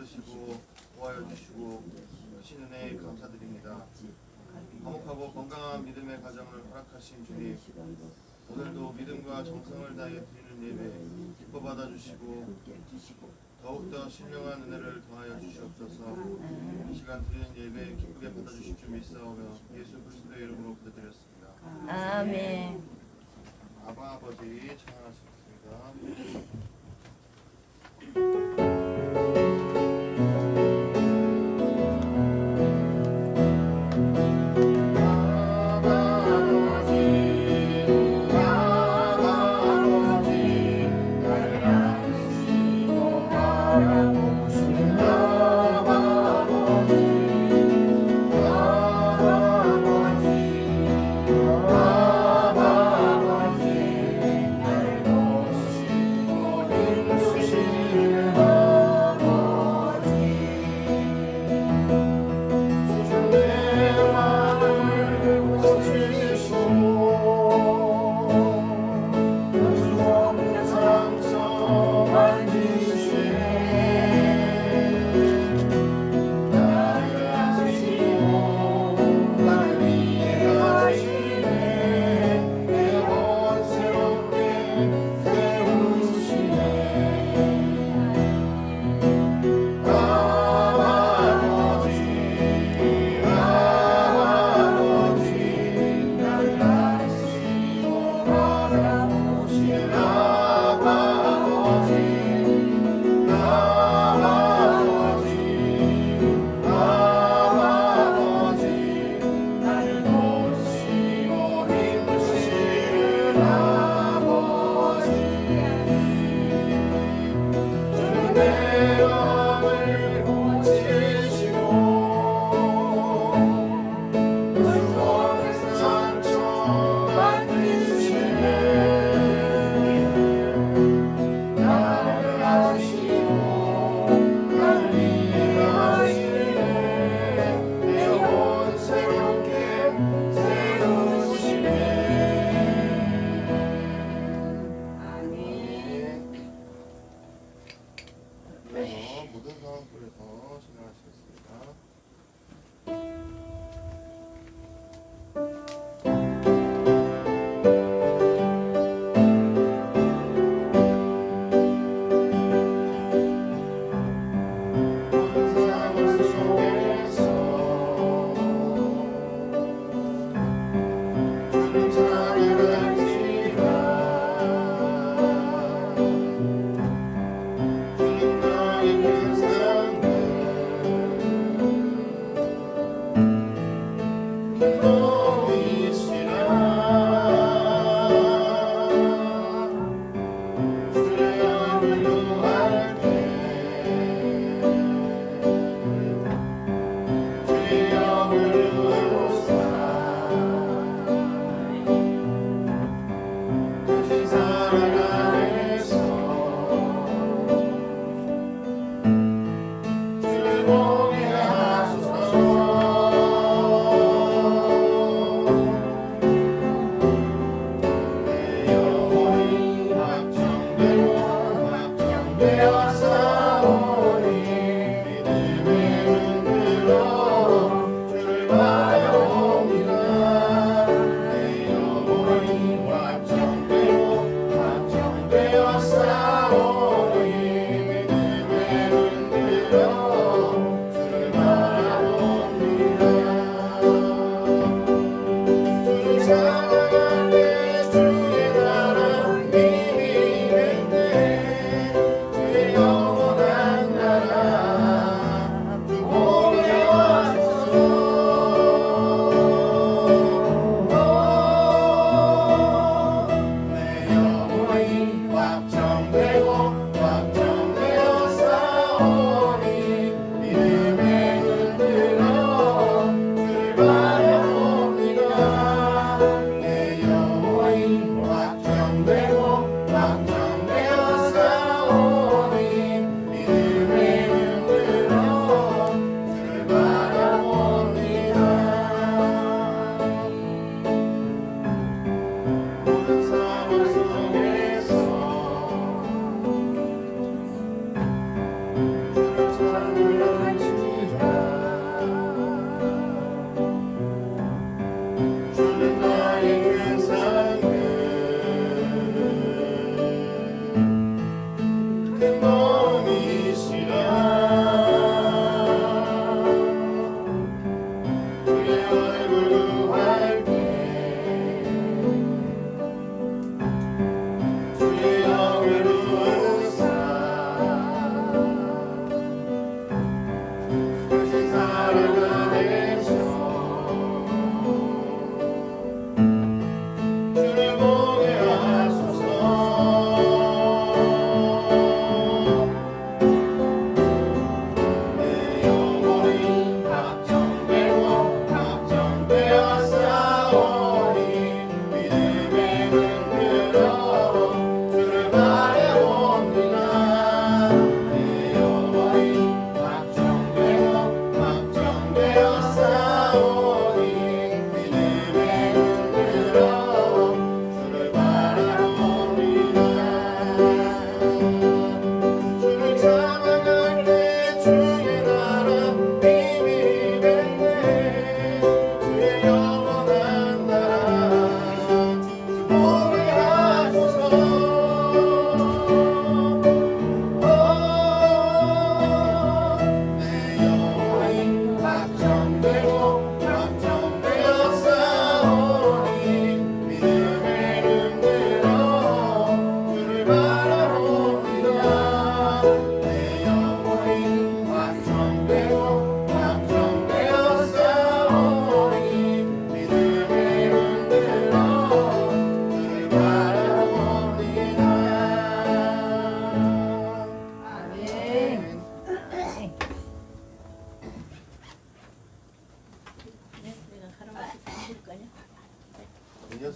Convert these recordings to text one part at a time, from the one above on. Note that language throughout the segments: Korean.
붙드시고 보호하여 주시고 크신 은혜에 감사드립니다. 화목하고 건강한 믿음의 가정을 허락하신 주님, 오늘도 믿음과 정성을 다해 드리는 예배 기뻐 받아주시고 더욱더 신령한 은혜를 더하여 주시옵소서. 이 시간 드리는 예배 기쁘게 받아주실 줄 믿사오며 예수 그리스도의 이름으로 기도드렸습니다. 아멘. 아바 아버지 찬양하시겠습니다.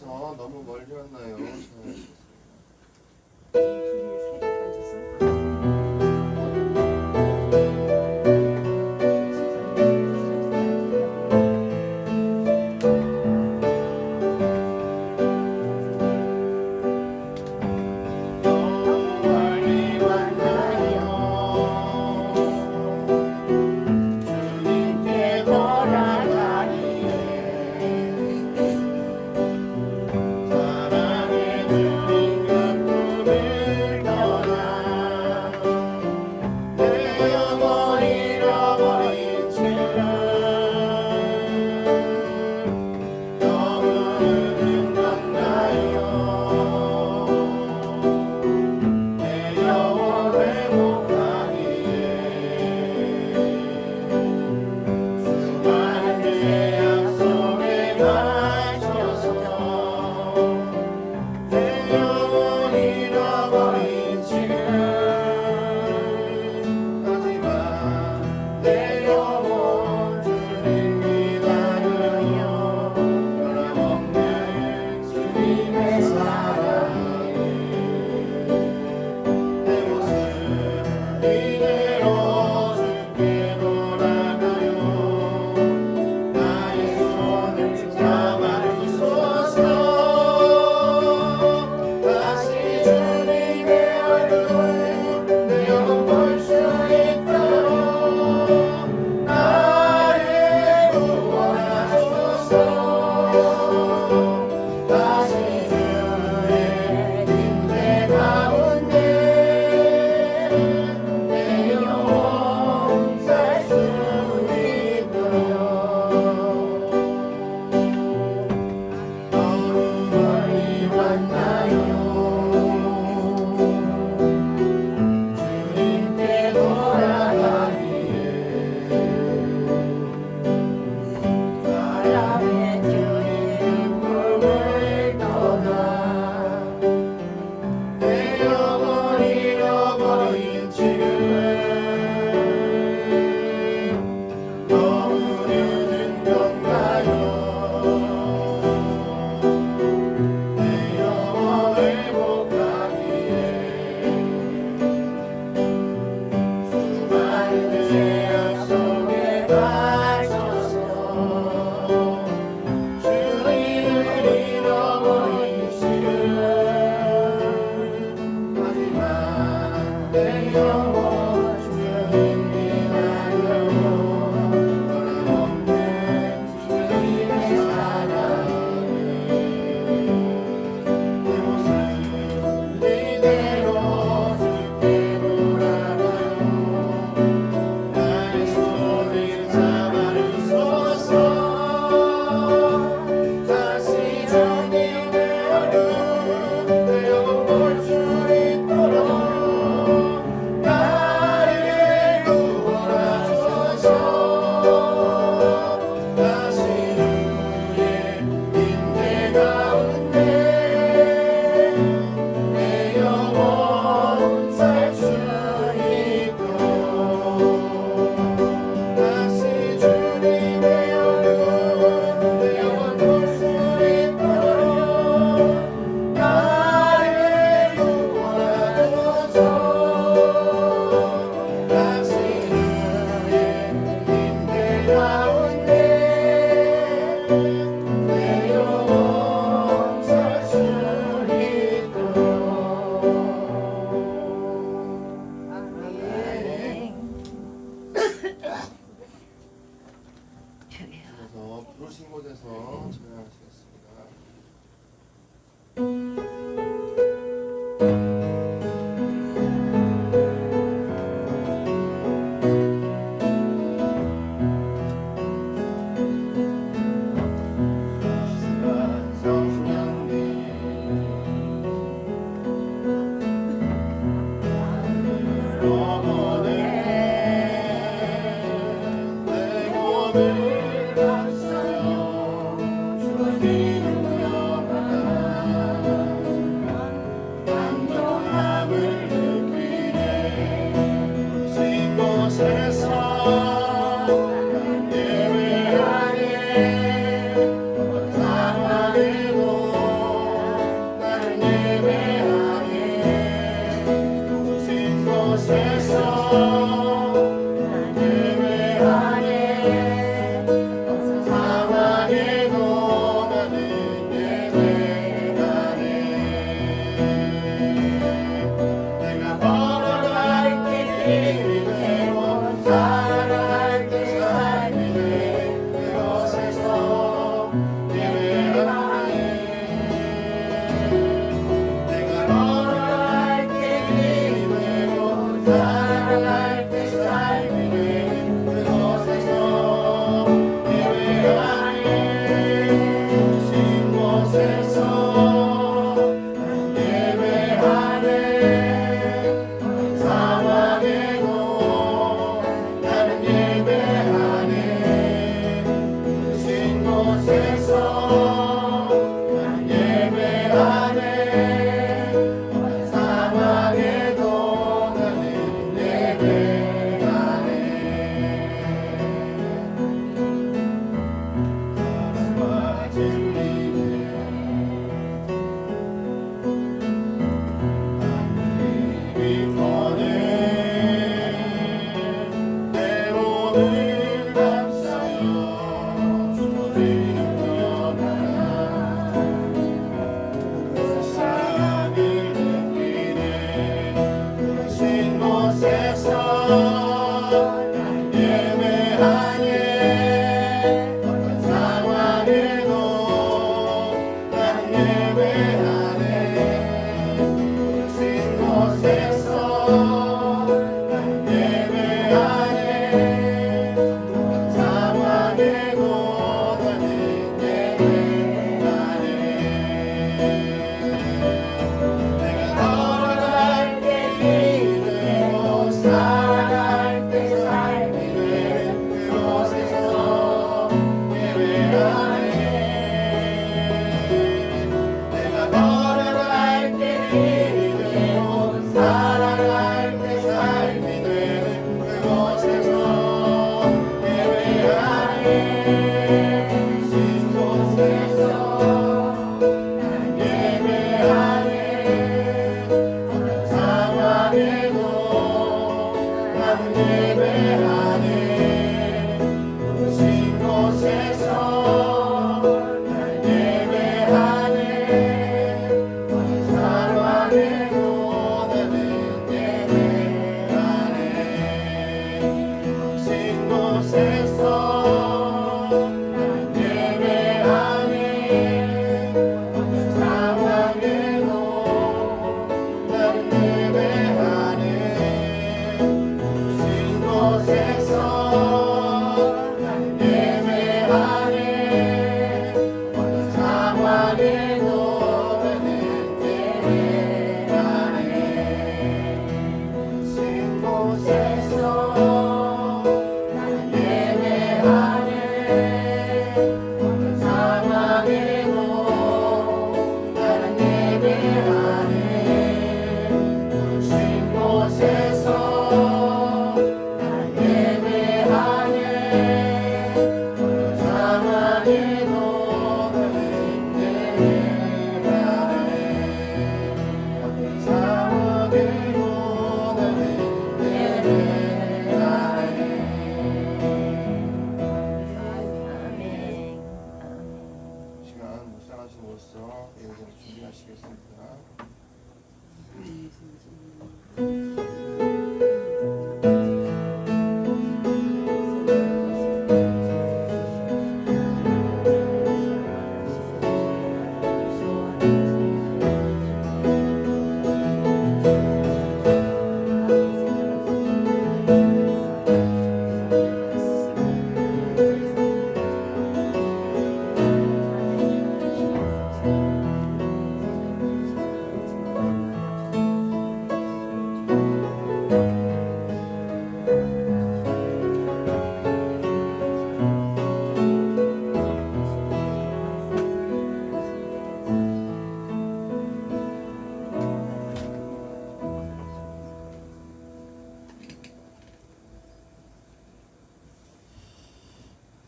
앉아서 너무 멀리 왔나요? 잘 부르신 곳에서 찬양하시겠습니다. 예배하네.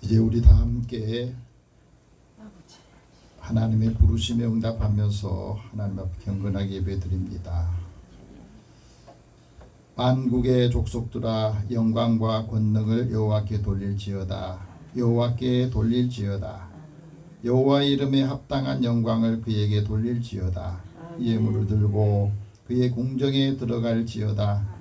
이제 우리 다 함께 하나님의 부르심에 응답하면서 하나님 앞에 경건하게 예배드립니다. 만국의 족속들아 영광과 권능을 여호와께 돌릴지어다. 여호와께 돌릴지어다. 여호와의 이름에 합당한 영광을 그에게 돌릴지어다. 예물을 들고 그의 궁정에 들어갈지어다.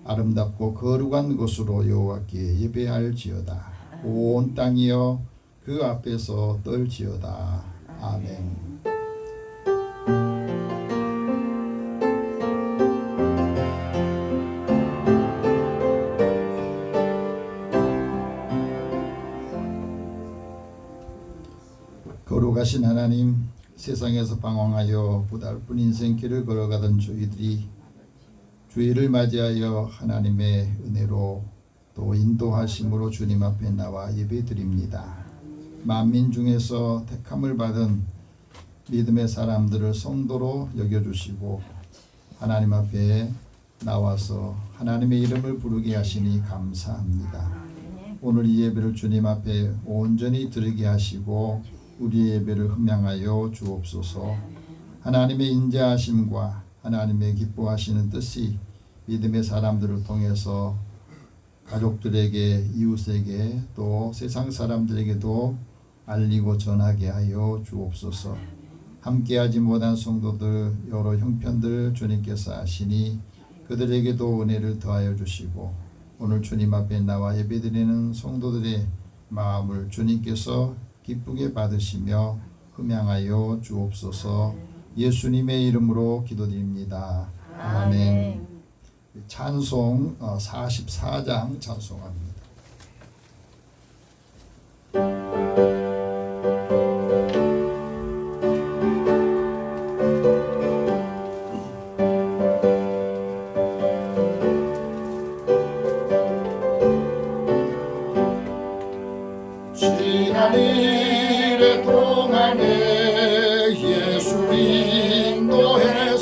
아름답고 거룩한 것으로 여호와께 예배할지어다. 온 땅이여 그 앞에서 떨지어다. 아멘. 거룩하신 하나님, 세상에서 방황하여 고달픈 인생길을 걸어가던 저희들이 주일을 맞이하여 하나님의 은혜로 또 인도하심으로 주님 앞에 나와 예배드립니다. 만민 중에서 택함을 받은 믿음의 사람들을 성도로 여겨주시고 하나님 앞에 나와서 하나님의 이름을 부르게 하시니 감사합니다. 오늘 이 예배를 주님 앞에 온전히 드리게 하시고 우리의 예배를 흠양하여 주옵소서. 하나님의 인자하심과 하나님의 기뻐하시는 뜻이 믿음의 사람들을 통해서 가족들에게, 이웃에게, 또 세상 사람들에게도 알리고 전하게 하여 주옵소서. 함께하지 못한 성도들 여러 형편들 주님께서 아시니 그들에게도 은혜를 더하여 주시고 오늘 주님 앞에 나와 예배드리는 성도들의 마음을 주님께서 기쁘게 받으시며 흠양하여 주옵소서. 예수님의 이름으로 기도드립니다. 아멘. 찬송 44장 찬송합니다. 지난 일의 동안에 예수 인도했으니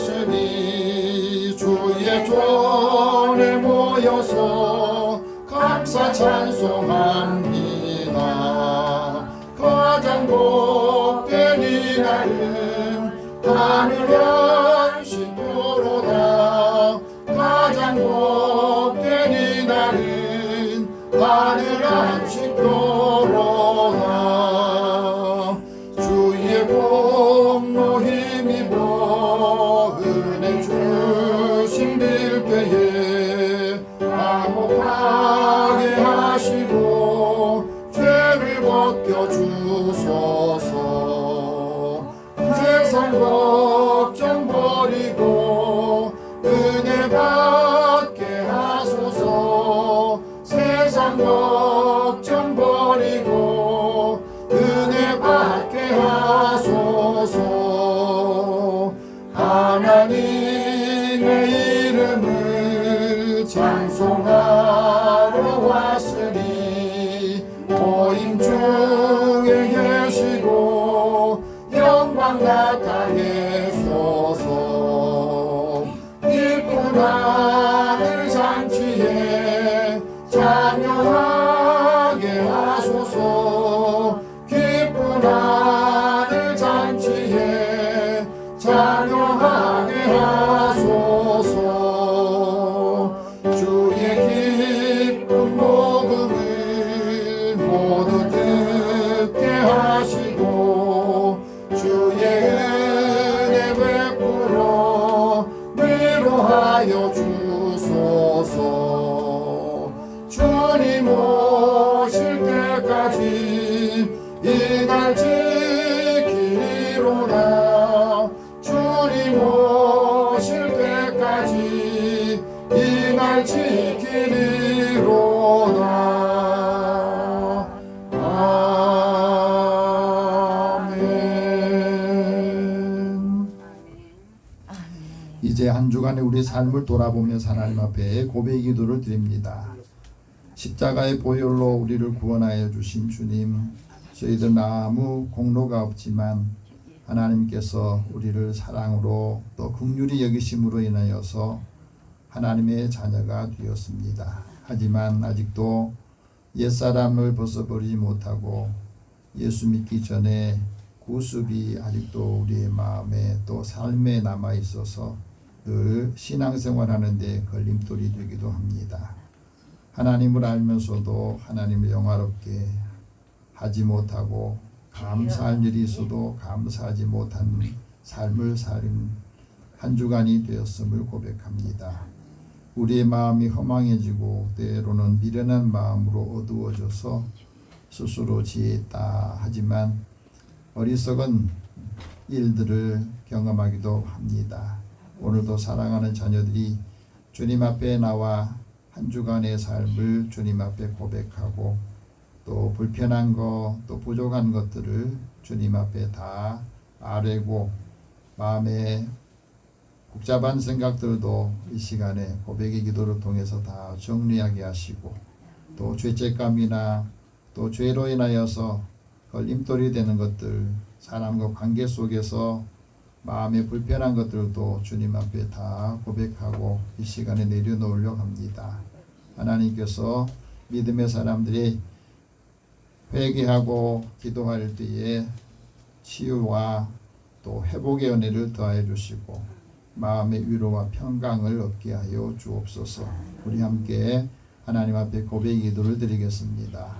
주의 존에 모여서 감사 찬송합니다. 가장 복된 이날은 하늘 안식교로다. 가장 복된 이날은 하늘 안식교로다. 주의 공로 힘입어 은혜 주신 빌때에 화목하게 하시고 죄를 벗겨주소서. 세상 걱정 버리고 은혜 받게 하소서. 세상 걱정 버리고 은혜 받게 하소서. 하나님의 이름을 찬송하러 왔으니 모임 중에 계시고 영광 나타내소서. 기쁜 하늘 잔치에 참여하게 하소서. 기쁜 하늘 잔치에 참여하게 하소서. 주의 기쁜 복음을 모두 듣게 하시고 주의 은혜 베풀어 위로하여 주소서. 주님 오실 때까지 이날 지키리로다. 주님 오실 때까지 이날 지키리로다. 아멘. 이제 한 주간의 우리 삶을 돌아보면서 하나님 앞에 고백 기도를 드립니다. 십자가의 보혈로 우리를 구원하여 주신 주님, 저희들은 아무 공로가 없지만 하나님께서 우리를 사랑으로 또 긍휼히 여기심으로 인하여서 하나님의 자녀가 되었습니다. 하지만 아직도 옛사람을 벗어버리지 못하고 예수 믿기 전에 구습이 아직도 우리의 마음에 또 삶에 남아 있어서 늘 신앙생활하는 데 걸림돌이 되기도 합니다. 하나님을 알면서도 하나님을 영화롭게 하지 못하고 감사할 일이 있어도 감사하지 못한 삶을 살인 한 주간이 되었음을 고백합니다. 우리의 마음이 허망해지고 때로는 미련한 마음으로 어두워져서 스스로 지혜있다 하지만 어리석은 일들을 경험하기도 합니다. 오늘도 사랑하는 자녀들이 주님 앞에 나와 한 주간의 삶을 주님 앞에 고백하고 또 불편한 것, 또 부족한 것들을 주님 앞에 다 아뢰고 마음에 복잡한 생각들도 이 시간에 고백의 기도를 통해서 다 정리하게 하시고 또 죄책감이나 또 죄로 인하여서 걸림돌이 되는 것들, 사람과 관계 속에서 마음에 불편한 것들도 주님 앞에 다 고백하고 이 시간에 내려놓으려고 합니다. 하나님께서 믿음의 사람들이 회개하고 기도할 때에 치유와 또 회복의 은혜를 더하여 주시고 마음의 위로와 평강을 얻게 하여 주옵소서. 우리 함께 하나님 앞에 고백의 기도를 드리겠습니다.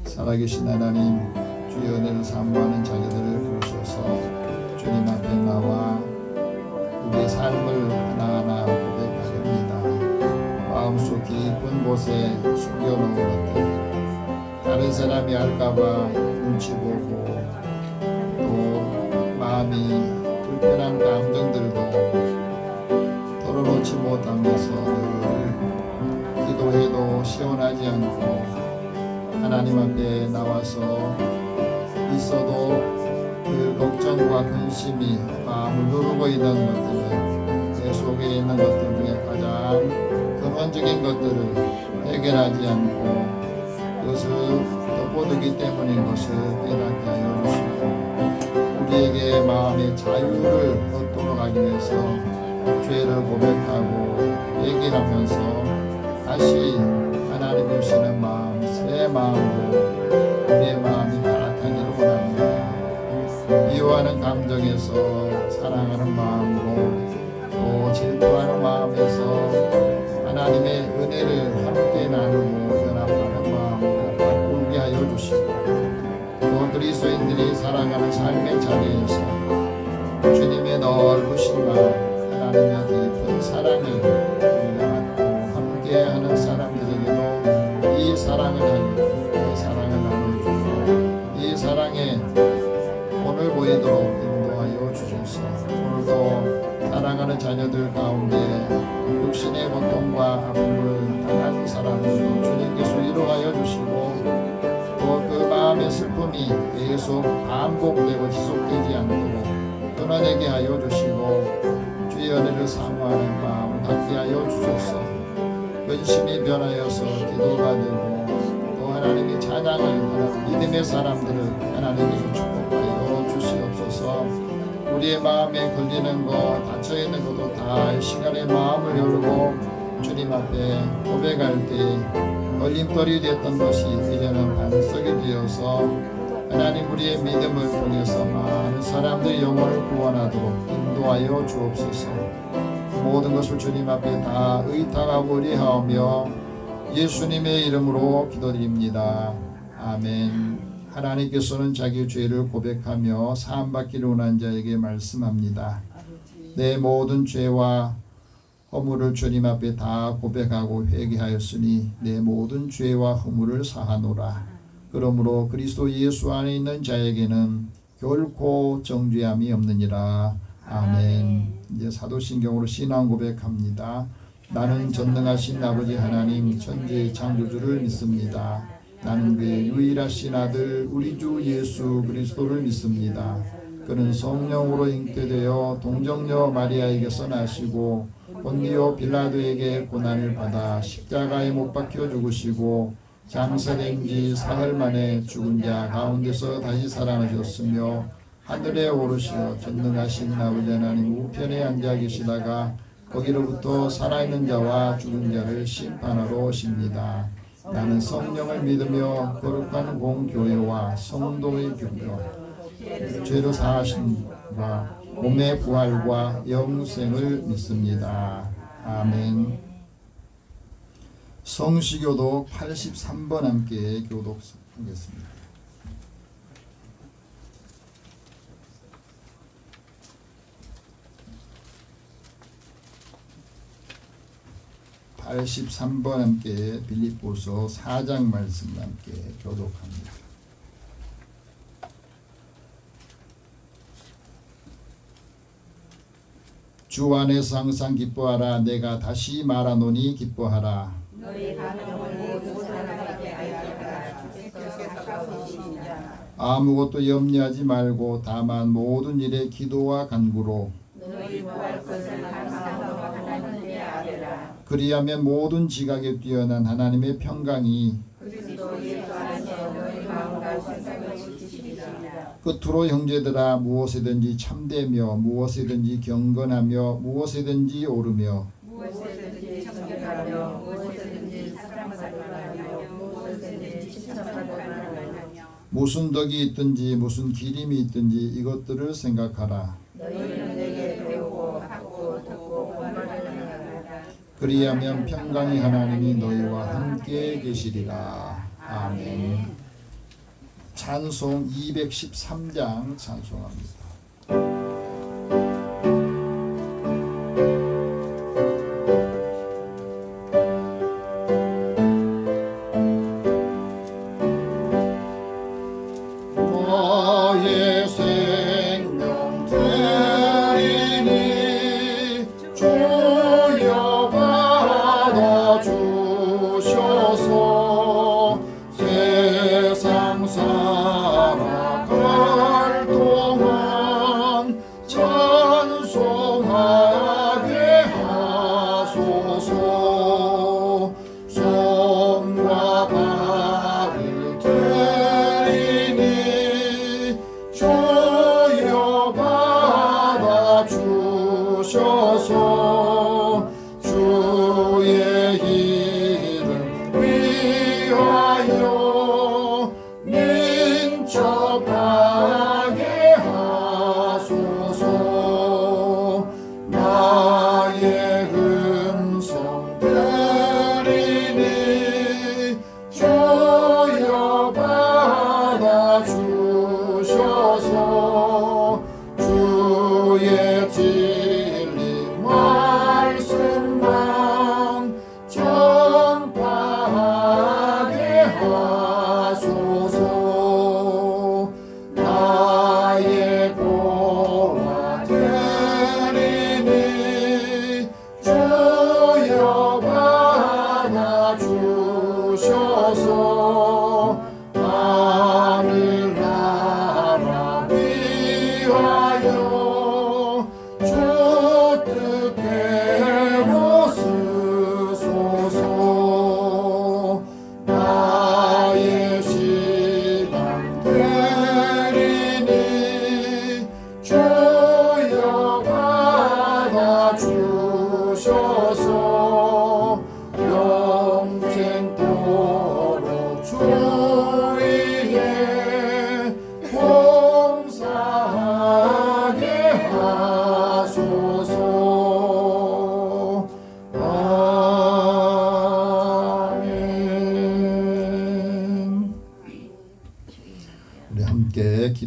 살아계신 하나님, 주의 은혜를 사모하는 자녀들을 부르셔서 주님 앞에 나와 우리의 삶을 하나하나 고백하렵니다. 마음속 깊은 곳에 숨겨놓은 것들, 다른 사람이 알까봐 눈치 보고 또 마음이 불편한 감정들도 털어놓지 못하면서 늘 기도해도 시원하지 않고 하나님 앞에 나와서 있어도 그 걱정과 근심이 마음을 누르고 있는 것들은 내 속에 있는 것들 중에 가장 근원적인 것들을 해결하지 않고 그것을 덮어두기 때문인 것을 깨닫게 하여 주시고 우리에게 마음의 자유를 얻도록 하기 위해서 죄를 고백하고 얘기하면서 다시 하나님 주시는 마음, 새 마음으로 우리의 마음이 갈아타기를 원합니다. 미워하는 감정에서 사랑하는 마음으로 또 질투하는 마음에서 하나님의 은혜를 함께 나누고 연합하는 마음으로 바꾸게 하여 주시고 또 그리스도인들이 살아가는 삶의 자리에서 주님의 넓으신 마음, 하나님의 깊은 사랑을 받고 함께하는 사람들에게도 이 사랑을 알고 이 사랑을 나눠주고 이 사랑에 오늘 보이도록 인도하여 주셔서 오늘도 사랑하는 자녀들 가운데 육신의 고통과 아픔을 당한 사람들도 주님께서 위로하여 주시고 또 그 마음의 슬픔이 계속 반복되고 지속되지 않도록 끊어내게 하여 주시고 주의 은혜를 사모하는 마음을 갖게 하여 주셔서 근심이 변하여서 기도가 되고 또 하나님의 찬양을 하는 믿음의 사람들을 하나님께서 축복하여 주시옵소서. 우리의 마음에 걸리는 것, 닫혀있는 것도 다 이 시간에 마음을 열고 주님 앞에 고백할 때 걸림돌이 됐던 것이 이제는 반석이 되어서 하나님 우리의 믿음을 통해서 많은 사람들의 영혼을 구원하도록 인도하여 주옵소서. 모든 것을 주님 앞에 다 의탁하고 의뢰하며 예수님의 이름으로 기도드립니다. 아멘. 하나님께서는 자기 죄를 고백하며 사함받기를 원한 자에게 말씀합니다. 내 모든 죄와 허물을 주님 앞에 다 고백하고 회개하였으니 내 모든 죄와 허물을 사하노라. 그러므로 그리스도 예수 안에 있는 자에게는 결코 정죄함이 없느니라. 아멘. 이제 사도신경으로 신앙 고백합니다. 나는 전능하신 아버지 하나님 천지의 창조주를 믿습니다. 나는 그의 유일하신 아들 우리 주 예수 그리스도를 믿습니다. 그는 성령으로 잉태되어 동정녀 마리아에게서 나시고 본디오 빌라도에게 고난을 받아 십자가에 못 박혀 죽으시고 장사된 지 사흘 만에 죽은 자 가운데서 다시 살아나셨으며 하늘에 오르시어 전능하신 아버지 하나님 우편에 앉아 계시다가 거기로부터 살아있는 자와 죽은 자를 심판하러 오십니다. 나는 성령을 믿으며 거룩한 공교회와 성도의 교회, 죄를 사하심과 몸의 부활과 영생을 믿습니다. 아멘. 성시교독 83번 함께 교독하겠습니다. 함께 빌립보서 4장 말씀 함께 교독합니다. 주 안에서 항상 기뻐하라. 내가 다시 말하노니 기뻐하라. 너희 가정을 모든 사람에게 알려라. 주께서 가르치시니라. 아무것도 염려하지 말고 다만 모든 일에 기도와 간구로 너희 구할 것을 감사하고 하나님께 아뢰라. 그리하면 모든 지각에 뛰어난 하나님의 평강이 그리스도 예수 안에서 너희 마음과 생각을 지키시리라. 끝으로 형제들아, 무엇이든지 참되며 무엇이든지 경건하며 무엇이든지 오르며 무엇이든지 정결하며 무엇이든지 사랑받으라며 무엇이든지 칭찬받으라며 무슨 덕이 있든지 무슨 기림이 있든지 이것들을 생각하라. 너희는 내게 배우고 학고 듣고 공부하라. 그리하면 평강의 하나님이 너희와 함께 계시리라. 아멘. 찬송 213장 찬송합니다.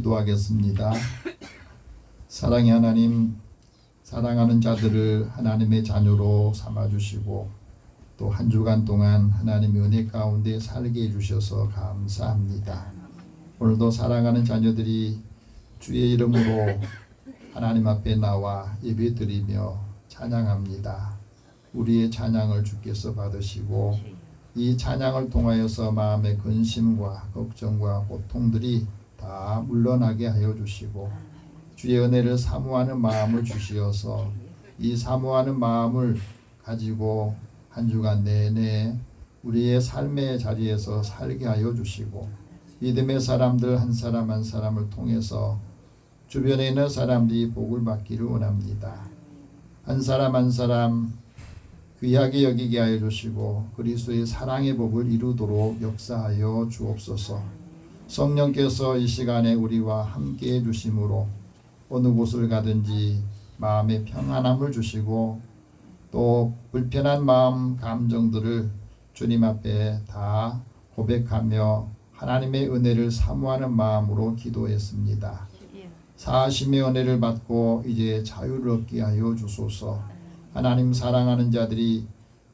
기도하겠습니다. 사랑의 하나님, 사랑하는 자들을 하나님의 자녀로 삼아주시고 또 한 주간 동안 하나님의 은혜 가운데 살게 해주셔서 감사합니다. 오늘도 사랑하는 자녀들이 주의 이름으로 하나님 앞에 나와 예배드리며 찬양합니다. 우리의 찬양을 주께서 받으시고 이 찬양을 통하여서 마음의 근심과 걱정과 고통들이 다 물러나게 하여 주시고 주의 은혜를 사모하는 마음을 주시어서 이 사모하는 마음을 가지고 한 주간 내내 우리의 삶의 자리에서 살게 하여 주시고 믿음의 사람들 한 사람 한 사람을 통해서 주변에 있는 사람들이 복을 받기를 원합니다. 한 사람 한 사람 귀하게 여기게 하여 주시고 그리스도의 사랑의 복을 이루도록 역사하여 주옵소서. 성령께서 이 시간에 우리와 함께 해 주심으로 어느 곳을 가든지 마음의 평안함을 주시고 또 불편한 마음 감정들을 주님 앞에 다 고백하며 하나님의 은혜를 사모하는 마음으로 기도했습니다. 사심의 은혜를 받고 이제 자유를 얻게 하여 주소서. 하나님 사랑하는 자들이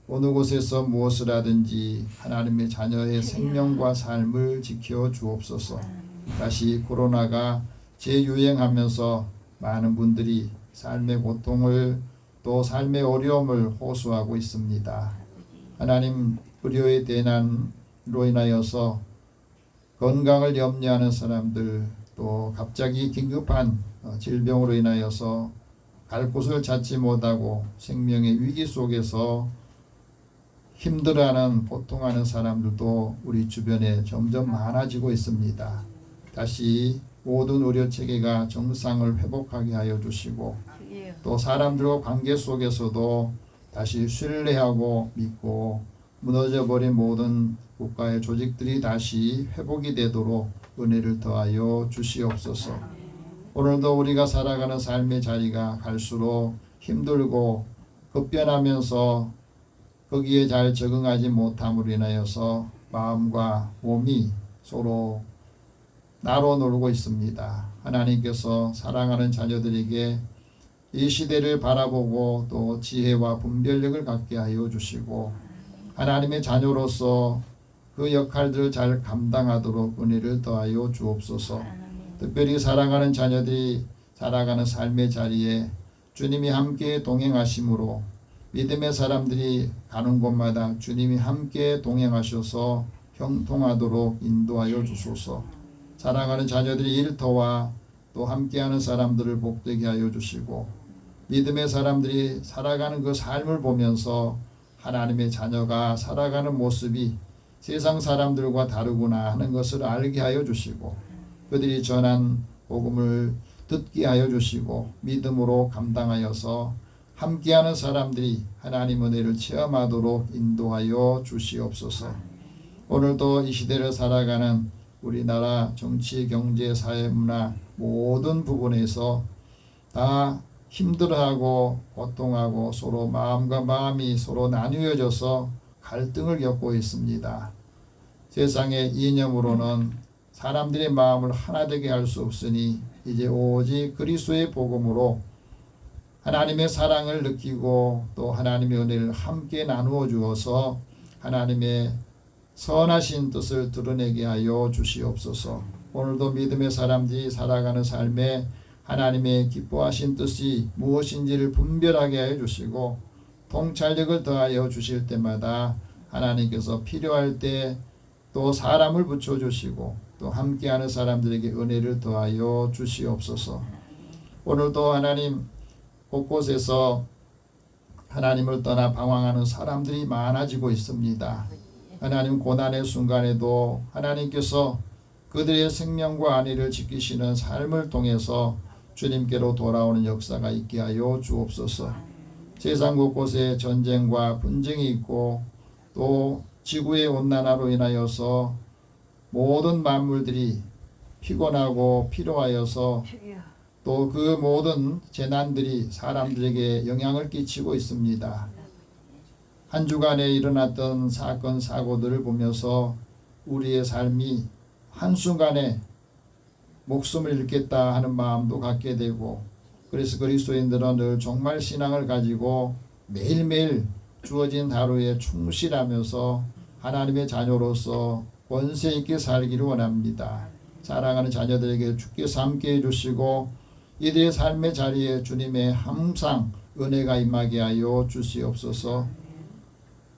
어느 곳에서 무엇을 하든지 하나님의 자녀의 생명과 삶을 지켜 주옵소서. 다시 코로나가 재유행하면서 많은 분들이 삶의 고통을 또 삶의 어려움을 호소하고 있습니다. 하나님 의료의 대난으로 인하여서 건강을 염려하는 사람들 또 갑자기 긴급한 질병으로 인하여서 갈 곳을 찾지 못하고 생명의 위기 속에서 힘들어하는 고통하는 사람들도 우리 주변에 점점 많아지고 있습니다. 다시 모든 의료 체계가 정상을 회복하게 하여 주시고 또 사람들과 관계 속에서도 다시 신뢰하고 믿고 무너져버린 모든 국가의 조직들이 다시 회복이 되도록 은혜를 더하여 주시옵소서. 오늘도 우리가 살아가는 삶의 자리가 갈수록 힘들고 급변하면서 거기에 잘 적응하지 못함으로 인하여서 마음과 몸이 서로 나로 놀고 있습니다. 하나님께서 사랑하는 자녀들에게 이 시대를 바라보고 또 지혜와 분별력을 갖게 하여 주시고 하나님의 자녀로서 그 역할들을 잘 감당하도록 은혜를 더하여 주옵소서. 특별히 사랑하는 자녀들이 살아가는 삶의 자리에 주님이 함께 동행하심으로 믿음의 사람들이 가는 곳마다 주님이 함께 동행하셔서 형통하도록 인도하여 주소서. 사랑하는 자녀들이 일터와 또 함께하는 사람들을 복되게 하여 주시고 믿음의 사람들이 살아가는 그 삶을 보면서 하나님의 자녀가 살아가는 모습이 세상 사람들과 다르구나 하는 것을 알게 하여 주시고 그들이 전한 복음을 듣게 하여 주시고 믿음으로 감당하여서 함께하는 사람들이 하나님 은혜를 체험하도록 인도하여 주시옵소서. 오늘도 이 시대를 살아가는 우리나라 정치, 경제, 사회, 문화 모든 부분에서 다 힘들어하고 고통하고 서로 마음과 마음이 서로 나뉘어져서 갈등을 겪고 있습니다. 세상의 이념으로는 사람들의 마음을 하나 되게 할 수 없으니 이제 오직 그리스도의 복음으로 하나님의 사랑을 느끼고 또 하나님의 은혜를 함께 나누어 주어서 하나님의 선하신 뜻을 드러내게 하여 주시옵소서. 오늘도 믿음의 사람들이 살아가는 삶에 하나님의 기뻐하신 뜻이 무엇인지를 분별하게 하여 주시고 통찰력을 더하여 주실 때마다 하나님께서 필요할 때 또 사람을 붙여주시고 또 함께하는 사람들에게 은혜를 더하여 주시옵소서. 오늘도 하나님 곳곳에서 하나님을 떠나 방황하는 사람들이 많아지고 있습니다. 하나님 고난의 순간에도 하나님께서 그들의 생명과 안위를 지키시는 삶을 통해서 주님께로 돌아오는 역사가 있게 하여 주옵소서. 세상 곳곳에 전쟁과 분쟁이 있고 또 지구의 온난화로 인하여서 모든 만물들이 피곤하고 피로하여서 또 그 모든 재난들이 사람들에게 영향을 끼치고 있습니다. 한 주간에 일어났던 사건 사고들을 보면서 우리의 삶이 한순간에 목숨을 잃겠다 하는 마음도 갖게 되고 그래서 그리스도인들은 늘 정말 신앙을 가지고 매일매일 주어진 하루에 충실하면서 하나님의 자녀로서 권세 있게 살기를 원합니다. 사랑하는 자녀들에게 주께서 함께 해주시고 이들의 삶의 자리에 주님의 항상 은혜가 임하게 하여 주시옵소서.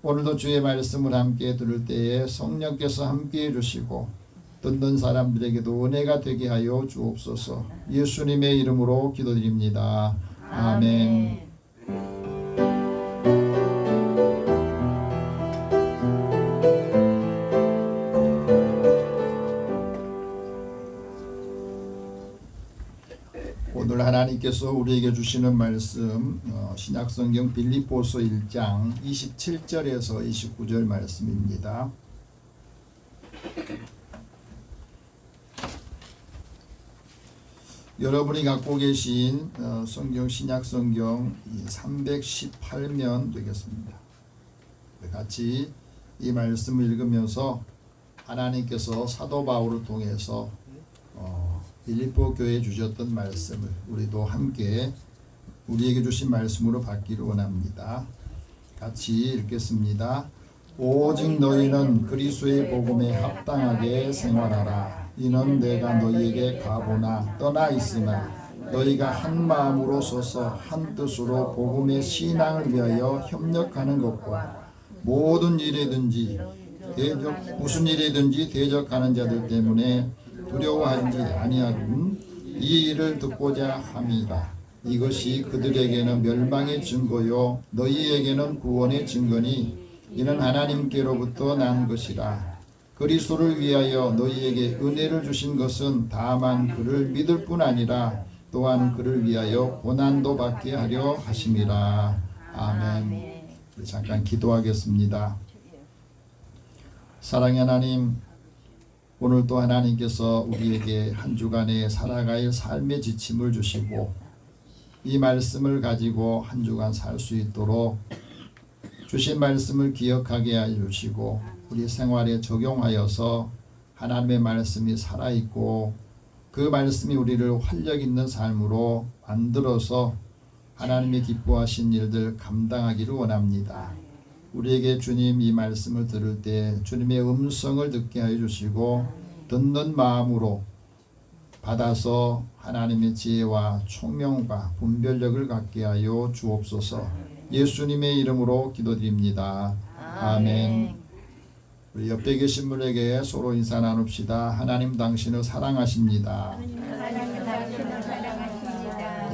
오늘도 주의 말씀을 함께 들을 때에 성령께서 함께 해주시고 듣는 사람들에게도 은혜가 되게 하여 주옵소서. 예수님의 이름으로 기도드립니다. 아멘. 오늘 하나님께서 우리에게 주시는 말씀 신약성경 빌립보서 1장 27절에서 29절 말씀입니다. 여러분이 갖고 계신 성경 신약 성경 318면 되겠습니다. 같이 이 말씀을 읽으면서 하나님께서 사도 바울을 통해서 빌립보 교회에 주셨던 말씀을 우리도 함께 우리에게 주신 말씀으로 받기를 원합니다. 같이 읽겠습니다. 오직 너희는 그리스도의 복음에 합당하게 생활하라. 이는 내가 너희에게 가보나 떠나 있으나 너희가 한 마음으로 서서 한 뜻으로 복음의 신앙을 위하여 협력하는 것과 모든 일에든지 무슨 일에든지 대적하는 자들 때문에 두려워하지 아니하군 이 일을 듣고자 함이라. 이것이 그들에게는 멸망의 증거요 너희에게는 구원의 증거니 이는 하나님께로부터 난 것이라. 그리스도를 위하여 너희에게 은혜를 주신 것은 다만 그를 믿을 뿐 아니라 또한 그를 위하여 고난도 받게 하려 하심이라. 아멘. 잠깐 기도하겠습니다. 사랑의 하나님, 오늘도 하나님께서 우리에게 한 주간에 살아갈 삶의 지침을 주시고 이 말씀을 가지고 한 주간 살 수 있도록 주신 말씀을 기억하게 해 주시고 우리 생활에 적용하여서 하나님의 말씀이 살아있고 그 말씀이 우리를 활력 있는 삶으로 만들어서 하나님이 기뻐하신 일들 감당하기를 원합니다. 우리에게 주님 이 말씀을 들을 때 주님의 음성을 듣게 하여 주시고 듣는 마음으로 받아서 하나님의 지혜와 총명과 분별력을 갖게 하여 주옵소서. 예수님의 이름으로 기도드립니다. 아멘. 우리 옆에 계신 분에게 서로 인사 나눕시다. 하나님 당신을 사랑하십니다.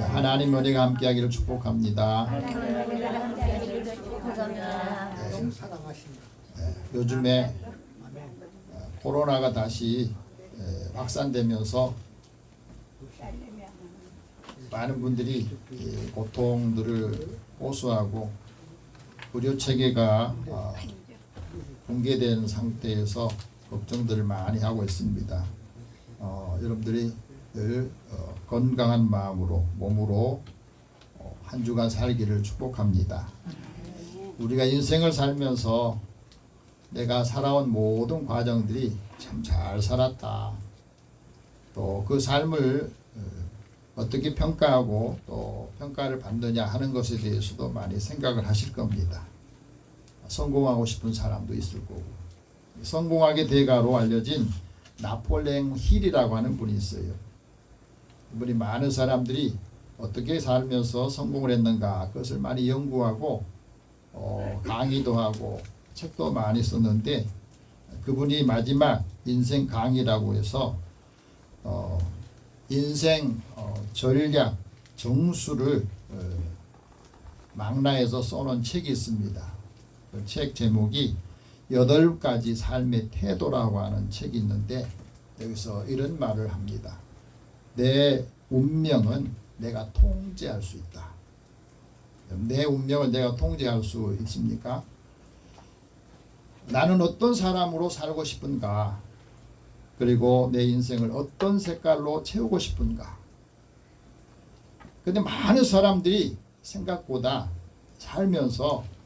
하나님 은혜가 함께하기를 축복합니다. 요즘에 코로나가 다시 확산되면서 많은 분들이 고통들을 호소하고 의료체계가 붕괴된 상태에서 걱정들을 많이 하고 있습니다. 여러분들이 늘 건강한 마음으로 몸으로 한 주간 살기를 축복합니다. 우리가 인생을 살면서 내가 살아온 모든 과정들이 참 잘 살았다. 또 그 삶을 어떻게 평가하고 또 평가를 받느냐 하는 것에 대해서도 많이 생각을 하실 겁니다. 성공하고 싶은 사람도 있을 거고 성공학의 대가로 알려진 나폴레옹 힐이라고 하는 분이 있어요. 이분이 많은 사람들이 어떻게 살면서 성공을 했는가 그것을 많이 연구하고 강의도 하고 책도 많이 썼는데 그분이 마지막 인생 강의라고 해서 인생 전략 정수를 망라해서 써놓은 책이 있습니다. 그 책 제목이 8가지 삶의 태도라고 하는 책이 있는데 여기서 이런 말을 합니다. 내 운명은 내가 통제할 수 있다. 내 운명을 내가 통제할 수 있습니까? 나는 어떤 사람으로 살고 싶은가? 그리고 내 인생을 어떤 색깔로 채우고 싶은가? 근데 많은 사람들이 생각보다 살면서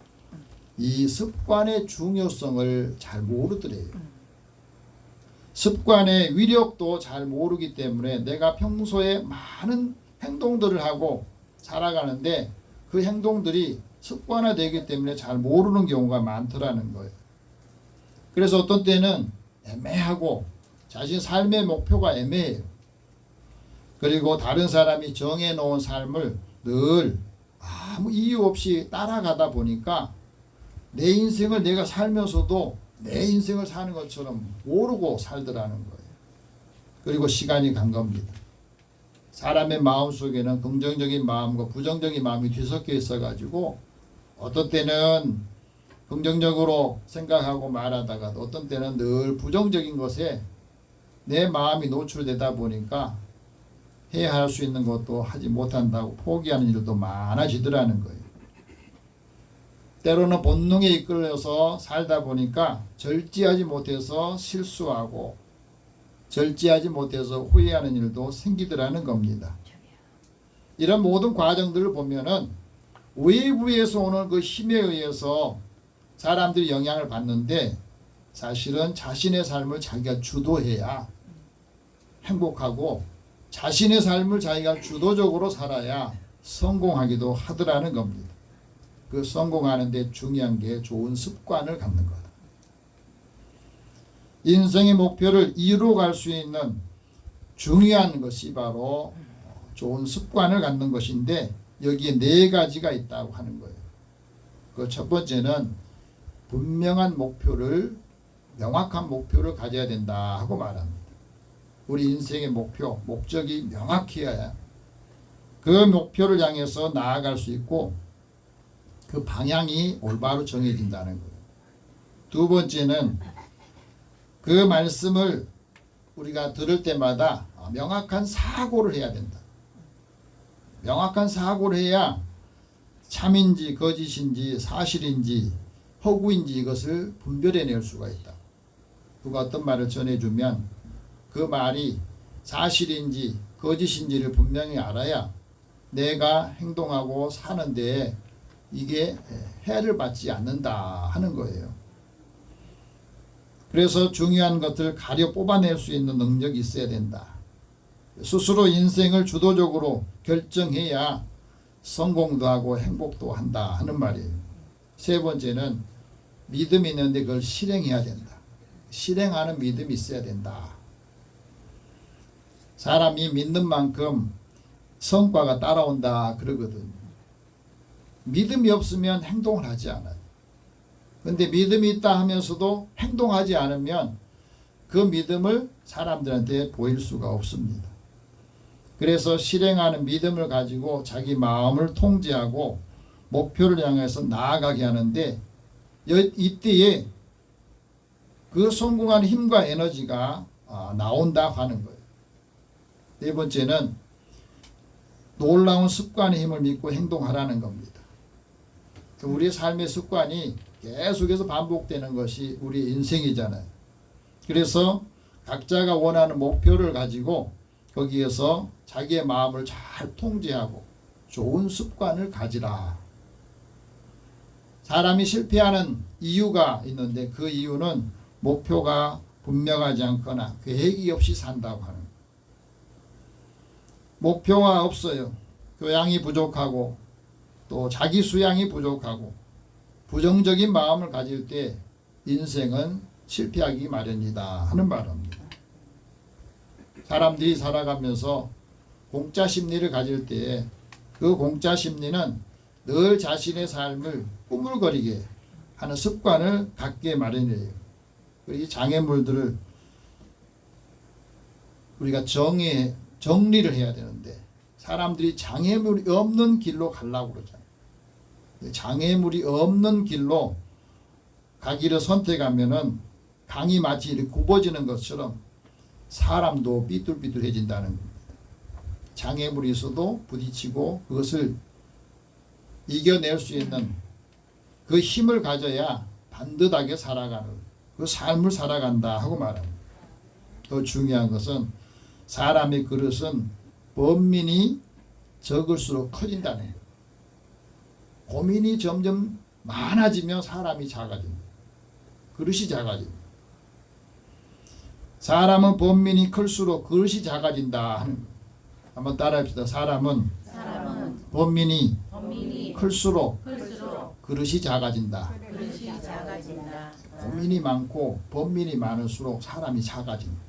이 습관의 중요성을 잘 모르더래요. 습관의 위력도 잘 모르기 때문에 내가 평소에 많은 행동들을 하고 살아가는데 그 행동들이 습관화되기 때문에 잘 모르는 경우가 많더라는 거예요. 그래서 어떤 때는 애매하고 자신 삶의 목표가 애매해요. 그리고 다른 사람이 정해놓은 삶을 늘 아무 이유 없이 따라가다 보니까 내 인생을 내가 살면서도 내 인생을 사는 것처럼 모르고 살더라는 거예요. 그리고 시간이 간 겁니다. 사람의 마음속에는 긍정적인 마음과 부정적인 마음이 뒤섞여 있어가지고 어떤 때는 긍정적으로 생각하고 말하다가 어떤 때는 늘 부정적인 것에 내 마음이 노출되다 보니까 해야 할 수 있는 것도 하지 못한다고 포기하는 일도 많아지더라는 거예요. 때로는 본능에 이끌려서 살다 보니까 절제하지 못해서 실수하고 절제하지 못해서 후회하는 일도 생기더라는 겁니다. 이런 모든 과정들을 보면은 외부에서 오는 그 힘에 의해서 사람들이 영향을 받는데 사실은 자신의 삶을 자기가 주도해야 행복하고 자신의 삶을 자기가 주도적으로 살아야 성공하기도 하더라는 겁니다. 그 성공하는 데 중요한 게 좋은 습관을 갖는 것. 인생의 목표를 이루어갈 수 있는 중요한 것이 바로 좋은 습관을 갖는 것인데 여기에 4가지가 있다고 하는 거예요. 그 첫 번째는 분명한 목표를 명확한 목표를 가져야 된다 하고 말합니다. 우리 인생의 목표, 목적이 명확해야 그 목표를 향해서 나아갈 수 있고 그 방향이 올바로 정해진다는 거예요. 두 번째는 그 말씀을 우리가 들을 때마다 명확한 사고를 해야 된다. 명확한 사고를 해야 참인지 거짓인지 사실인지 허구인지 이것을 분별해낼 수가 있다. 누가 어떤 말을 전해주면 그 말이 사실인지 거짓인지를 분명히 알아야 내가 행동하고 사는데 이게 해를 받지 않는다 하는 거예요. 그래서 중요한 것을 가려 뽑아낼 수 있는 능력이 있어야 된다. 스스로 인생을 주도적으로 결정해야 성공도 하고 행복도 한다 하는 말이에요. 세 번째는 믿음이 있는데 그걸 실행해야 된다. 실행하는 믿음이 있어야 된다. 사람이 믿는 만큼 성과가 따라온다 그러거든요. 믿음이 없으면 행동을 하지 않아요. 그런데 믿음이 있다 하면서도 행동하지 않으면 그 믿음을 사람들한테 보일 수가 없습니다. 그래서 실행하는 믿음을 가지고 자기 마음을 통제하고 목표를 향해서 나아가게 하는데 이때에 그 성공하는 힘과 에너지가 나온다 하는 거예요. 네 번째는 놀라운 습관의 힘을 믿고 행동하라는 겁니다. 우리의 삶의 습관이 계속해서 반복되는 것이 우리 인생이잖아요. 그래서 각자가 원하는 목표를 가지고 거기에서 자기의 마음을 잘 통제하고 좋은 습관을 가지라. 사람이 실패하는 이유가 있는데 그 이유는 목표가 분명하지 않거나 계획이 없이 산다고 하는 거예요. 목표가 없어요. 교양이 부족하고 또 자기 수양이 부족하고 부정적인 마음을 가질 때 인생은 실패하기 마련이다 하는 말입니다. 사람들이 살아가면서 공짜 심리를 가질 때 그 공짜 심리는 늘 자신의 삶을 꾸물거리게 하는 습관을 갖게 마련이에요. 이 장애물들을 우리가 정리를 해야 되는데 사람들이 장애물이 없는 길로 가려고 그러잖아요. 장애물이 없는 길로 가기를 선택하면은 강이 마치 이렇게 굽어지는 것처럼 사람도 삐뚤삐뚤해진다는 겁니다. 장애물이 있어도 부딪히고 그것을 이겨낼 수 있는 그 힘을 가져야 반듯하게 살아가는 그 삶을 살아간다 하고 말합니다. 더 중요한 것은 사람의 그릇은 번민이 적을수록 커진다는 거예요. 고민이 점점 많아지면 사람이 작아집니다. 그릇이 작아집니다. 사람은 번민이 클수록 그릇이 작아진다 하는 거예요. 한번 따라합시다. 사람은 번민이 클수록 그릇이 작아진다. 고민이 많고 번민이 많을수록 사람이 작아집니다.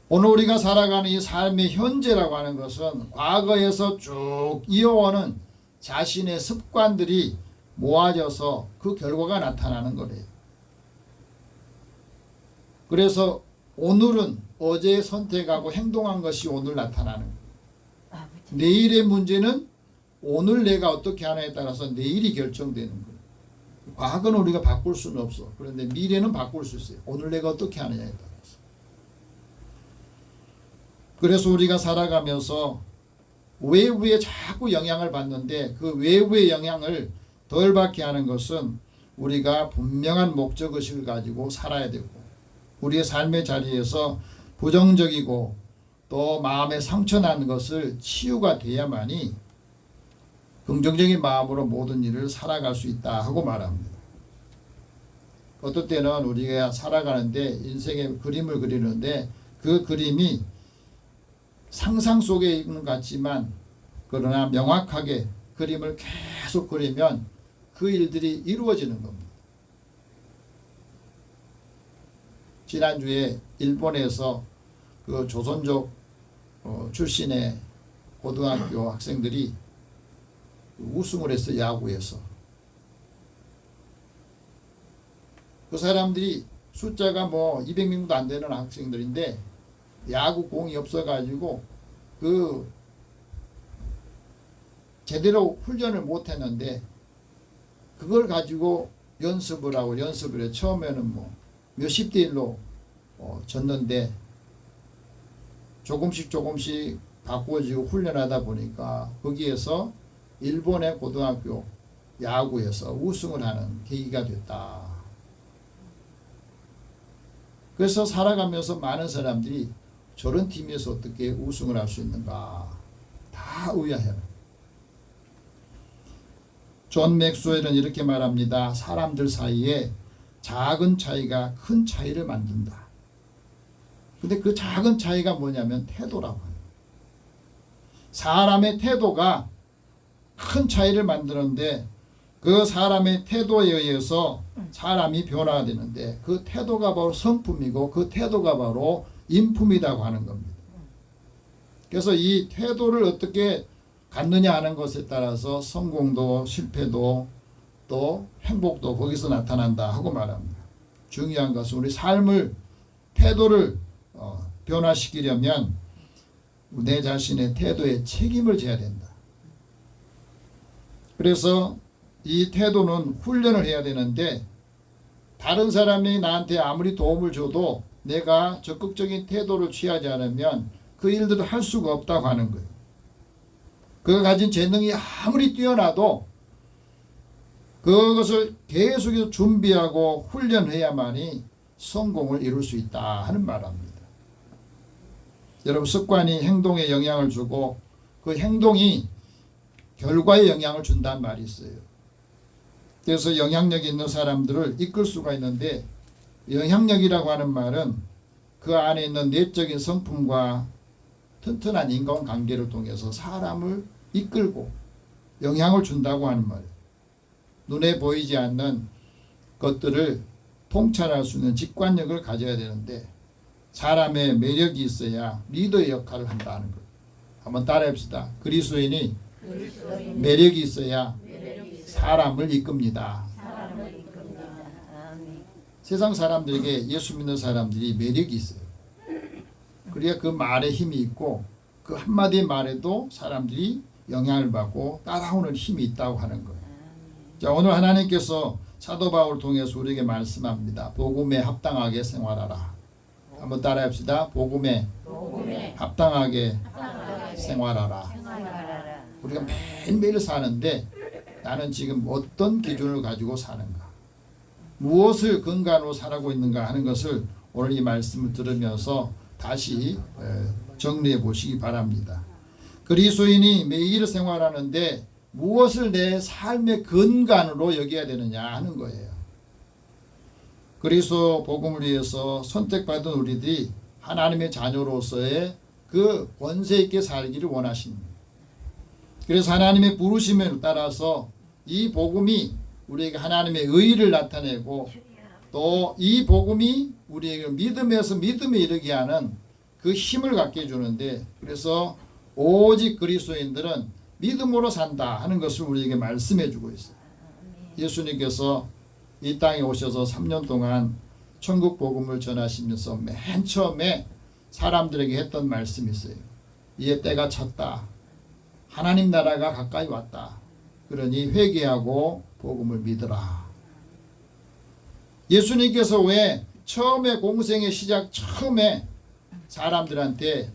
오늘 우리가 살아가는 이 삶의 현재라고 하는 것은 과거에서 쭉 이어오는 자신의 습관들이 모아져서 그 결과가 나타나는 거래요. 그래서 오늘은 어제 선택하고 행동한 것이 오늘 나타나는 거예요. 내일의 문제는 오늘 내가 어떻게 하냐에 따라서 내일이 결정되는 거예요. 과거는 우리가 바꿀 수는 없어. 그런데 미래는 바꿀 수 있어요. 오늘 내가 어떻게 하느냐에 따라서. 그래서 우리가 살아가면서 외부에 자꾸 영향을 받는데 그 외부의 영향을 덜 받게 하는 것은 우리가 분명한 목적의식을 가지고 살아야 되고 우리의 삶의 자리에서 부정적이고 또 마음에 상처난 것을 치유가 돼야만이 긍정적인 마음으로 모든 일을 살아갈 수 있다 하고 말합니다. 어떨 때는 우리가 살아가는데 인생의 그림을 그리는데 그 그림이 상상 속에 있는 것 같지만 그러나 명확하게 그림을 계속 그리면 그 일들이 이루어지는 겁니다. 지난주에 일본에서 그 조선족 출신의 고등학교 학생들이 우승을 했어. 야구에서. 그 사람들이 숫자가 뭐 200명도 안 되는 학생들인데 야구 공이 없어가지고 그 제대로 훈련을 못했는데 그걸 가지고 연습을 해. 처음에는 뭐 몇십 대 1로 졌는데 조금씩 바꾸어지고 훈련하다 보니까 거기에서 일본의 고등학교 야구에서 우승을 하는 계기가 됐다. 그래서 살아가면서 많은 사람들이 저런 팀에서 어떻게 우승을 할 수 있는가 다 의아해요. 존 맥스웰은 이렇게 말합니다. 사람들 사이에 작은 차이가 큰 차이를 만든다. 근데 그 작은 차이가 뭐냐면 태도라고 해요. 사람의 태도가 큰 차이를 만드는데 그 사람의 태도에 의해서 사람이 변화가 되는데 그 태도가 바로 성품이고 그 태도가 바로 인품이라고 하는 겁니다. 그래서 이 태도를 어떻게 갖느냐 하는 것에 따라서 성공도 실패도 또 행복도 거기서 나타난다 하고 말합니다. 중요한 것은 우리 삶을 태도를 변화시키려면 내 자신의 태도에 책임을 져야 된다. 그래서 이 태도는 훈련을 해야 되는데 다른 사람이 나한테 아무리 도움을 줘도 내가 적극적인 태도를 취하지 않으면 그 일들을 할 수가 없다고 하는 거예요. 그가 가진 재능이 아무리 뛰어나도 그것을 계속해서 준비하고 훈련해야만이 성공을 이룰 수 있다 하는 말입니다. 여러분 습관이 행동에 영향을 주고 그 행동이 결과에 영향을 준다는 말이 있어요. 그래서 영향력 있는 사람들을 이끌 수가 있는데 영향력이라고 하는 말은 그 안에 있는 내적인 성품과 튼튼한 인간관계를 통해서 사람을 이끌고 영향을 준다고 하는 말이에요. 눈에 보이지 않는 것들을 통찰할 수 있는 직관력을 가져야 되는데 사람의 매력이 있어야 리더의 역할을 한다는 거예요. 한번 따라해봅시다. 그리스도인이 매력이 있어야 사람을 이끕니다. 세상 사람들에게 예수 믿는 사람들이 매력이 있어요. 그래야 그 말에 힘이 있고 그 한마디 말에도 사람들이 영향을 받고 따라오는 힘이 있다고 하는 거예요. 자, 오늘 하나님께서 사도 바울을 통해서 우리에게 말씀합니다. 복음에 합당하게 생활하라. 한번 따라합시다. 복음에 합당하게 생활하라. 우리가 매일매일 사는데 나는 지금 어떤 기준을 가지고 사는가, 무엇을 근간으로 살아가고 있는가 하는 것을 오늘 이 말씀을 들으면서 다시 정리해 보시기 바랍니다. 그리스도인이 매일 생활하는데 무엇을 내 삶의 근간으로 여겨야 되느냐 하는 거예요. 그리스도 복음을 위해서 선택받은 우리들이 하나님의 자녀로서의 그 권세 있게 살기를 원하십니다. 그래서 하나님의 부르심에 따라서 이 복음이 우리에게 하나님의 의의를 나타내고 또 이 복음이 우리에게 믿음에서 믿음에 이르게 하는 그 힘을 갖게 해주는데, 그래서 오직 그리스도인들은 믿음으로 산다 하는 것을 우리에게 말씀해 주고 있어요. 예수님께서 이 땅에 오셔서 3년 동안 천국 복음을 전하시면서 맨 처음에 사람들에게 했던 말씀이 있어요. 이제 때가 찼다. 하나님 나라가 가까이 왔다. 그러니 회개하고 복음을 믿으라. 예수님께서 왜 처음에 공생의 시작 처음에 사람들한테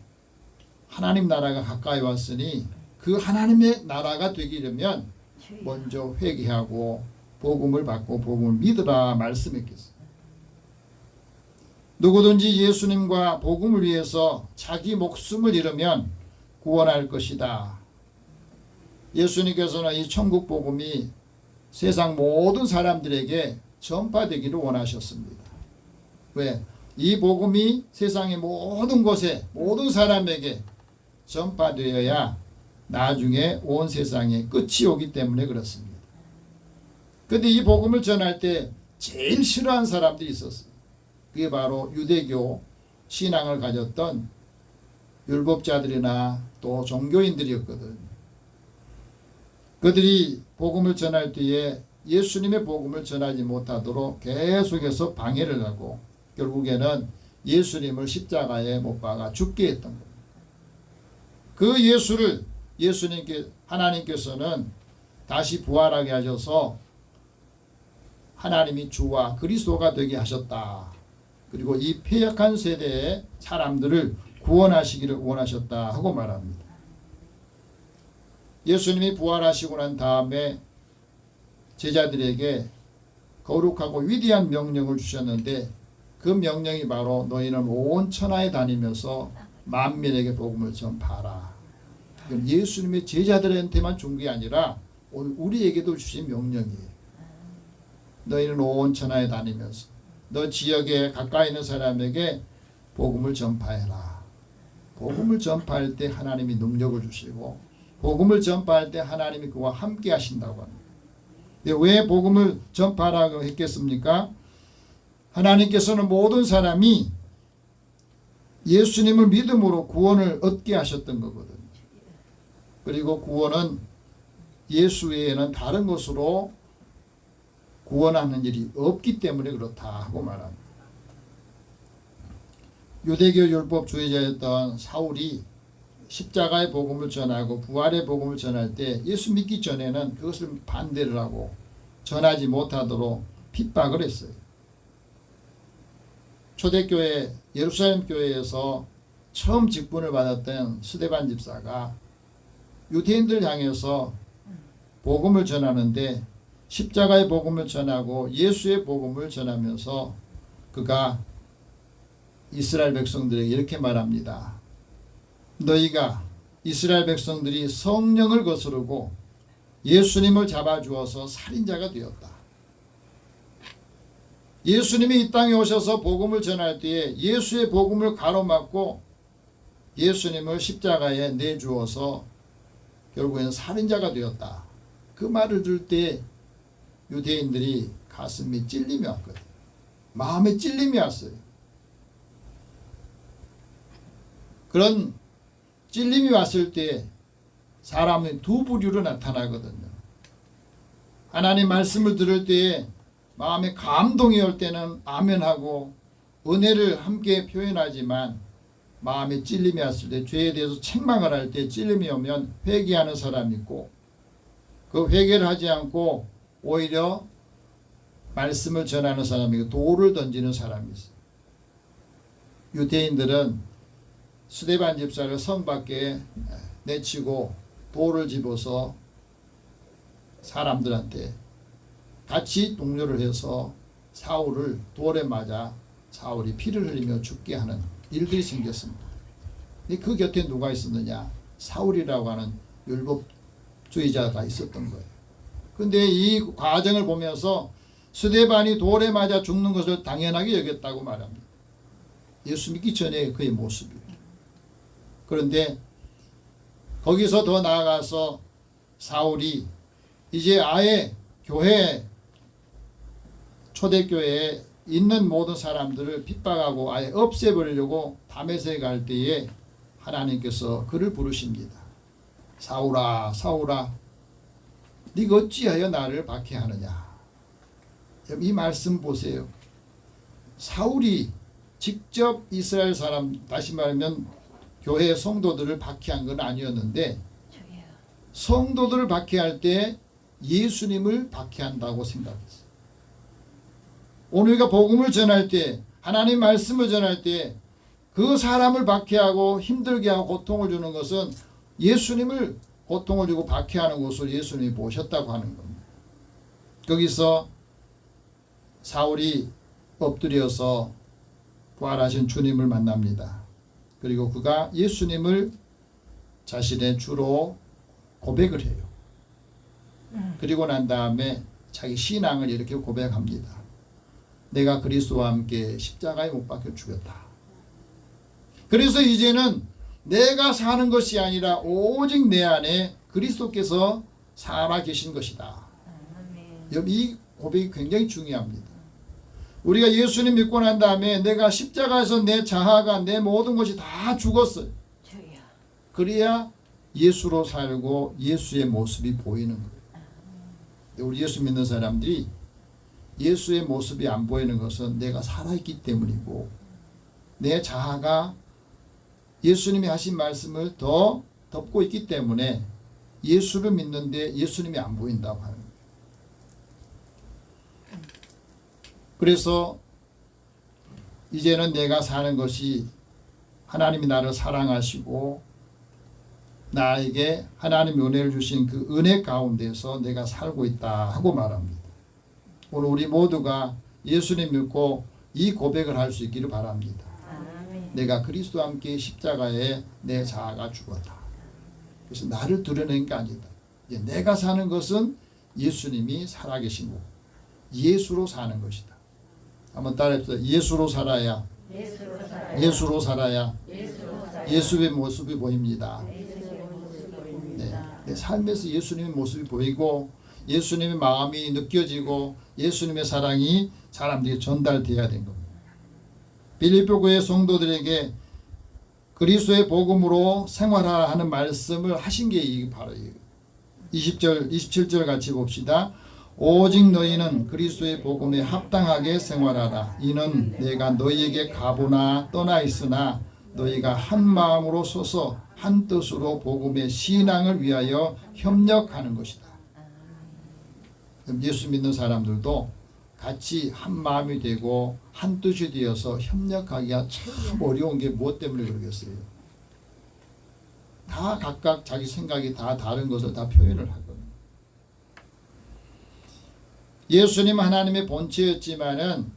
하나님 나라가 가까이 왔으니 그 하나님의 나라가 되기려면 먼저 회개하고 복음을 받고 복음을 믿으라 말씀했겠어요. 누구든지 예수님과 복음을 위해서 자기 목숨을 잃으면 구원할 것이다. 예수님께서는 이 천국 복음이 세상 모든 사람들에게 전파되기를 원하셨습니다. 왜? 이 복음이 세상의 모든 곳에 모든 사람에게 전파되어야 나중에 온 세상에 끝이 오기 때문에 그렇습니다. 그런데 이 복음을 전할 때 제일 싫어하는 사람들이 있었어요. 그게 바로 유대교 신앙을 가졌던 율법자들이나 또 종교인들이었거든요. 그들이 복음을 전할 때에 예수님의 복음을 전하지 못하도록 계속해서 방해를 하고 결국에는 예수님을 십자가에 못 박아 죽게 했던 겁니다. 그 예수를 하나님께서는 다시 부활하게 하셔서 하나님이 주와 그리스도가 되게 하셨다. 그리고 이 패역한 세대의 사람들을 구원하시기를 원하셨다 하고 말합니다. 예수님이 부활하시고 난 다음에 제자들에게 거룩하고 위대한 명령을 주셨는데 그 명령이 바로 너희는 온 천하에 다니면서 만민에게 복음을 전파하라. 예수님의 제자들한테만 준 게 아니라 우리에게도 주신 명령이에요. 너희는 온 천하에 다니면서 너 지역에 가까이 있는 사람에게 복음을 전파해라. 복음을 전파할 때 하나님이 능력을 주시고 복음을 전파할 때 하나님이 그와 함께 하신다고 합니다. 왜 복음을 전파하라고 했겠습니까? 하나님께서는 모든 사람이 예수님을 믿음으로 구원을 얻게 하셨던 거거든요. 그리고 구원은 예수 외에는 다른 것으로 구원하는 일이 없기 때문에 그렇다 하고 말합니다. 유대교 율법주의자였던 사울이 십자가의 복음을 전하고 부활의 복음을 전할 때 예수 믿기 전에는 그것을 반대를 하고 전하지 못하도록 핍박을 했어요. 초대교회 예루살렘 교회에서 처음 직분을 받았던 스데반 집사가 유대인들 향해서 복음을 전하는데 십자가의 복음을 전하고 예수의 복음을 전하면서 그가 이스라엘 백성들에게 이렇게 말합니다. 너희가 이스라엘 백성들이 성령을 거스르고 예수님을 잡아주어서 살인자가 되었다. 예수님이 이 땅에 오셔서 복음을 전할 때에 예수의 복음을 가로막고 예수님을 십자가에 내주어서 결국에는 살인자가 되었다. 그 말을 들 때 유대인들이 가슴이 찔림이 왔거든요. 마음에 찔림이 왔어요. 그런 찔림이 왔을 때 사람은 두 부류로 나타나거든요. 하나님 말씀을 들을 때에 마음에 감동이 올 때는 아멘하고 은혜를 함께 표현하지만 마음에 찔림이 왔을 때 죄에 대해서 책망을 할 때 찔림이 오면 회개하는 사람이 있고 그 회개를 하지 않고 오히려 말씀을 전하는 사람이고 돌을 던지는 사람이 있어요. 유대인들은 스데반 집사를 성 밖에 내치고 돌을 집어서 사람들한테 같이 동료를 해서 사울을 돌에 맞아 사울이 피를 흘리며 죽게 하는 일들이 생겼습니다. 그 곁에 누가 있었느냐? 사울이라고 하는 율법주의자가 있었던 거예요. 그런데 이 과정을 보면서 스데반이 돌에 맞아 죽는 것을 당연하게 여겼다고 말합니다. 예수 믿기 전에 그의 모습이에요. 그런데 거기서 더 나아가서 사울이 이제 아예 교회 초대교회에 있는 모든 사람들을 핍박하고 아예 없애버리려고 다메섹에 갈 때에 하나님께서 그를 부르십니다. 사울아 사울아 네가 어찌하여 나를 박해하느냐. 이 말씀 보세요. 사울이 직접 이스라엘 사람 다시 말하면 교회 성도들을 박해한 건 아니었는데 성도들을 박해할 때 예수님을 박해한다고 생각했어요. 오늘 우리가 복음을 전할 때 하나님 말씀을 전할 때 그 사람을 박해하고 힘들게 하고 고통을 주는 것은 예수님을 고통을 주고 박해하는 것을 예수님이 보셨다고 하는 겁니다. 거기서 사울이 엎드려서 부활하신 주님을 만납니다. 그리고 그가 예수님을 자신의 주로 고백을 해요. 그리고 난 다음에 자기 신앙을 이렇게 고백합니다. 내가 그리스도와 함께 십자가에 못 박혀 죽였다. 그래서 이제는 내가 사는 것이 아니라 오직 내 안에 그리스도께서 살아 계신 것이다. 이 고백이 굉장히 중요합니다. 우리가 예수님 믿고 난 다음에 내가 십자가에서 내 자아가 내 모든 것이 다 죽었어요. 그래야 예수로 살고 예수의 모습이 보이는 거예요. 우리 예수 믿는 사람들이 예수의 모습이 안 보이는 것은 내가 살아있기 때문이고 내 자아가 예수님이 하신 말씀을 더 덮고 있기 때문에 예수를 믿는데 예수님이 안 보인다고 하는 거예요. 그래서 이제는 내가 사는 것이 하나님이 나를 사랑하시고 나에게 하나님이 은혜를 주신 그 은혜 가운데서 내가 살고 있다 하고 말합니다. 오늘 우리 모두가 예수님 믿고 이 고백을 할 수 있기를 바랍니다. 내가 그리스도와 함께 십자가에 내 자아가 죽었다. 그래서 나를 드러낸 게 아니다. 이제 내가 사는 것은 예수님이 살아계신 거고 예수로 사는 것이다. 한번 따라해보세요. 예수로 살아야 예수로 살아야 예수의 모습이 보입니다. 내 삶에서 예수님의 모습이 보이고 예수님의 마음이 느껴지고 예수님의 사랑이 사람들에게 전달되어야 된 겁니다. 빌립보 교회 성도들에게 그리스도의 복음으로 생활하라 하는 말씀을 하신 게 바로 20절, 27절 같이 봅시다. 오직 너희는 그리스도의 복음에 합당하게 생활하라. 이는 내가 너희에게 가보나 떠나 있으나 너희가 한 마음으로 서서 한 뜻으로 복음의 신앙을 위하여 협력하는 것이다. 예수 믿는 사람들도 같이 한 마음이 되고 한 뜻이 되어서 협력하기가 참 어려운 게 무엇 때문에 그러겠어요? 다 각각 자기 생각이 다 다른 것을 다 표현을 하거든요. 예수님 하나님의 본체였지만은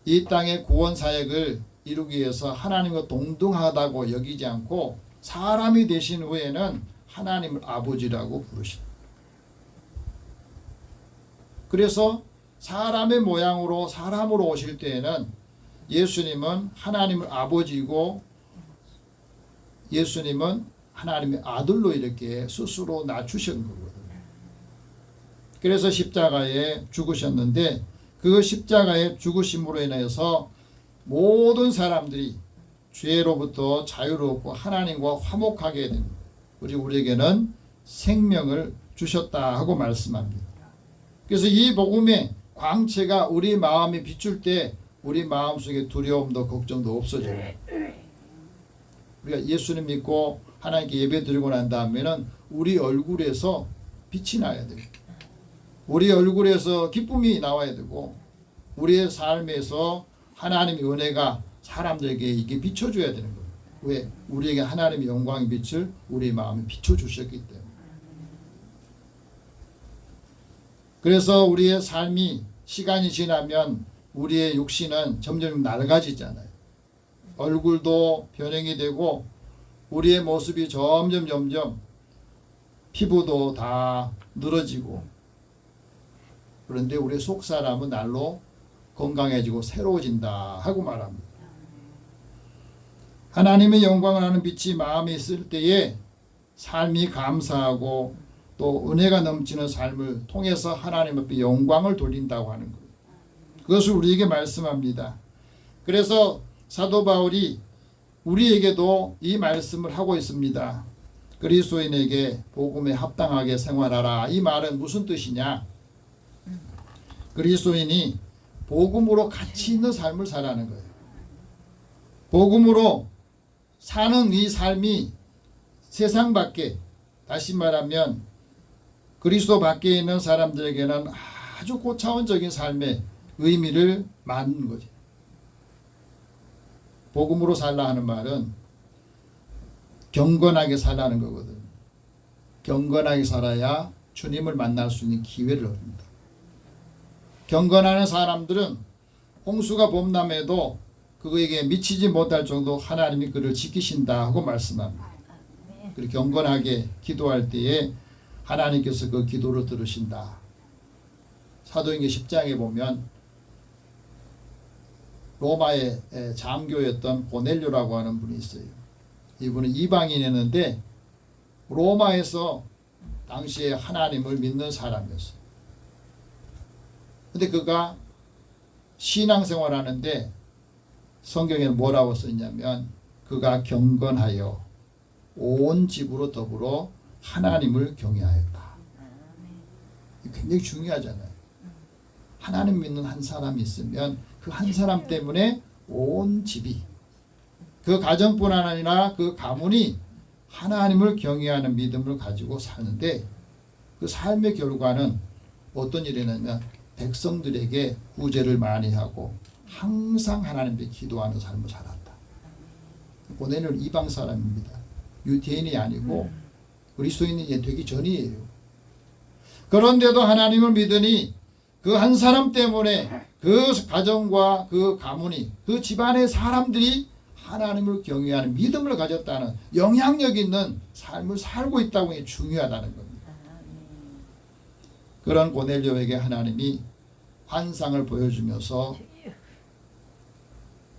이 땅의 구원 사역을 이루기 위해서 하나님과 동등하다고 여기지 않고 사람이 되신 후에는 하나님을 아버지라고 부르십니다. 그래서 사람의 모양으로 사람으로 오실 때에는 예수님은 하나님을 아버지고 예수님은 하나님의 아들로 이렇게 스스로 낮추신 거거든요. 그래서 십자가에 죽으셨는데 그 십자가의 죽으심으로 인해서 모든 사람들이 죄로부터 자유롭고 하나님과 화목하게 됩니다. 그리고 우리에게는 생명을 주셨다 하고 말씀합니다. 그래서 이 복음의 광채가 우리 마음에 비출 때 우리 마음속에 두려움도 걱정도 없어져요. 우리가 예수님 믿고 하나님께 예배 드리고 난 다음에는 우리 얼굴에서 빛이 나야 돼요. 우리 얼굴에서 기쁨이 나와야 되고 우리의 삶에서 하나님의 은혜가 사람들에게 이게 비춰줘야 되는 거예요. 왜? 우리에게 하나님의 영광의 빛을 우리 마음에 비춰주셨기 때문에. 그래서 우리의 삶이 시간이 지나면 우리의 육신은 점점 낡아지잖아요. 얼굴도 변형이 되고 우리의 모습이 점점 피부도 다 늘어지고 그런데 우리의 속사람은 날로 건강해지고 새로워진다 하고 말합니다. 하나님의 영광을 하는 빛이 마음에 있을 때에 삶이 감사하고 또 은혜가 넘치는 삶을 통해서 하나님 앞에 영광을 돌린다고 하는 거예요. 그것을 우리에게 말씀합니다. 그래서 사도 바울이 우리에게도 이 말씀을 하고 있습니다. 그리스도인에게 복음에 합당하게 생활하라. 이 말은 무슨 뜻이냐? 그리스도인이 복음으로 가치 있는 삶을 살아가는 거예요. 복음으로 사는 이 삶이 세상 밖에, 다시 말하면 그리스도 밖에 있는 사람들에게는 아주 고차원적인 삶의 의미를 만드는 거죠. 복음으로 살라 하는 말은 경건하게 살라는 거거든요. 경건하게 살아야 주님을 만날 수 있는 기회를 얻습니다. 경건하는 사람들은 홍수가 범람해도 그거에게 미치지 못할 정도 하나님이 그를 지키신다 하고 말씀합니다. 그리고 경건하게 기도할 때에 하나님께서 그 기도를 들으신다. 사도행전 10장에 보면 로마의 장교였던 고넬료라고 하는 분이 있어요. 이분은 이방인이었는데 로마에서 당시에 하나님을 믿는 사람이었어요. 근데 그가 신앙생활하는데 성경에는 뭐라고 써있냐면 그가 경건하여 온 집으로 더불어 하나님을 경외하였다. 굉장히 중요하잖아요. 하나님 믿는 한 사람이 있으면 그 한 사람 때문에 온 집이, 그 가정뿐 아니라 그 가문이 하나님을 경외하는 믿음을 가지고 사는데 그 삶의 결과는 어떤 일이 있냐면 백성들에게 구제를 많이 하고 항상 하나님께 기도하는 삶을 살았다. 고넬료는 이방 사람입니다. 유대인이 아니고 그리스도인이 되기 전이에요. 그런데도 하나님을 믿으니 그 한 사람 때문에 그 가정과 그 가문이, 그 집안의 사람들이 하나님을 경외하는 믿음을 가졌다는, 영향력 있는 삶을 살고 있다고 하는 게 중요하다는 겁니다. 그런 고넬료에게 하나님이 환상을 보여주면서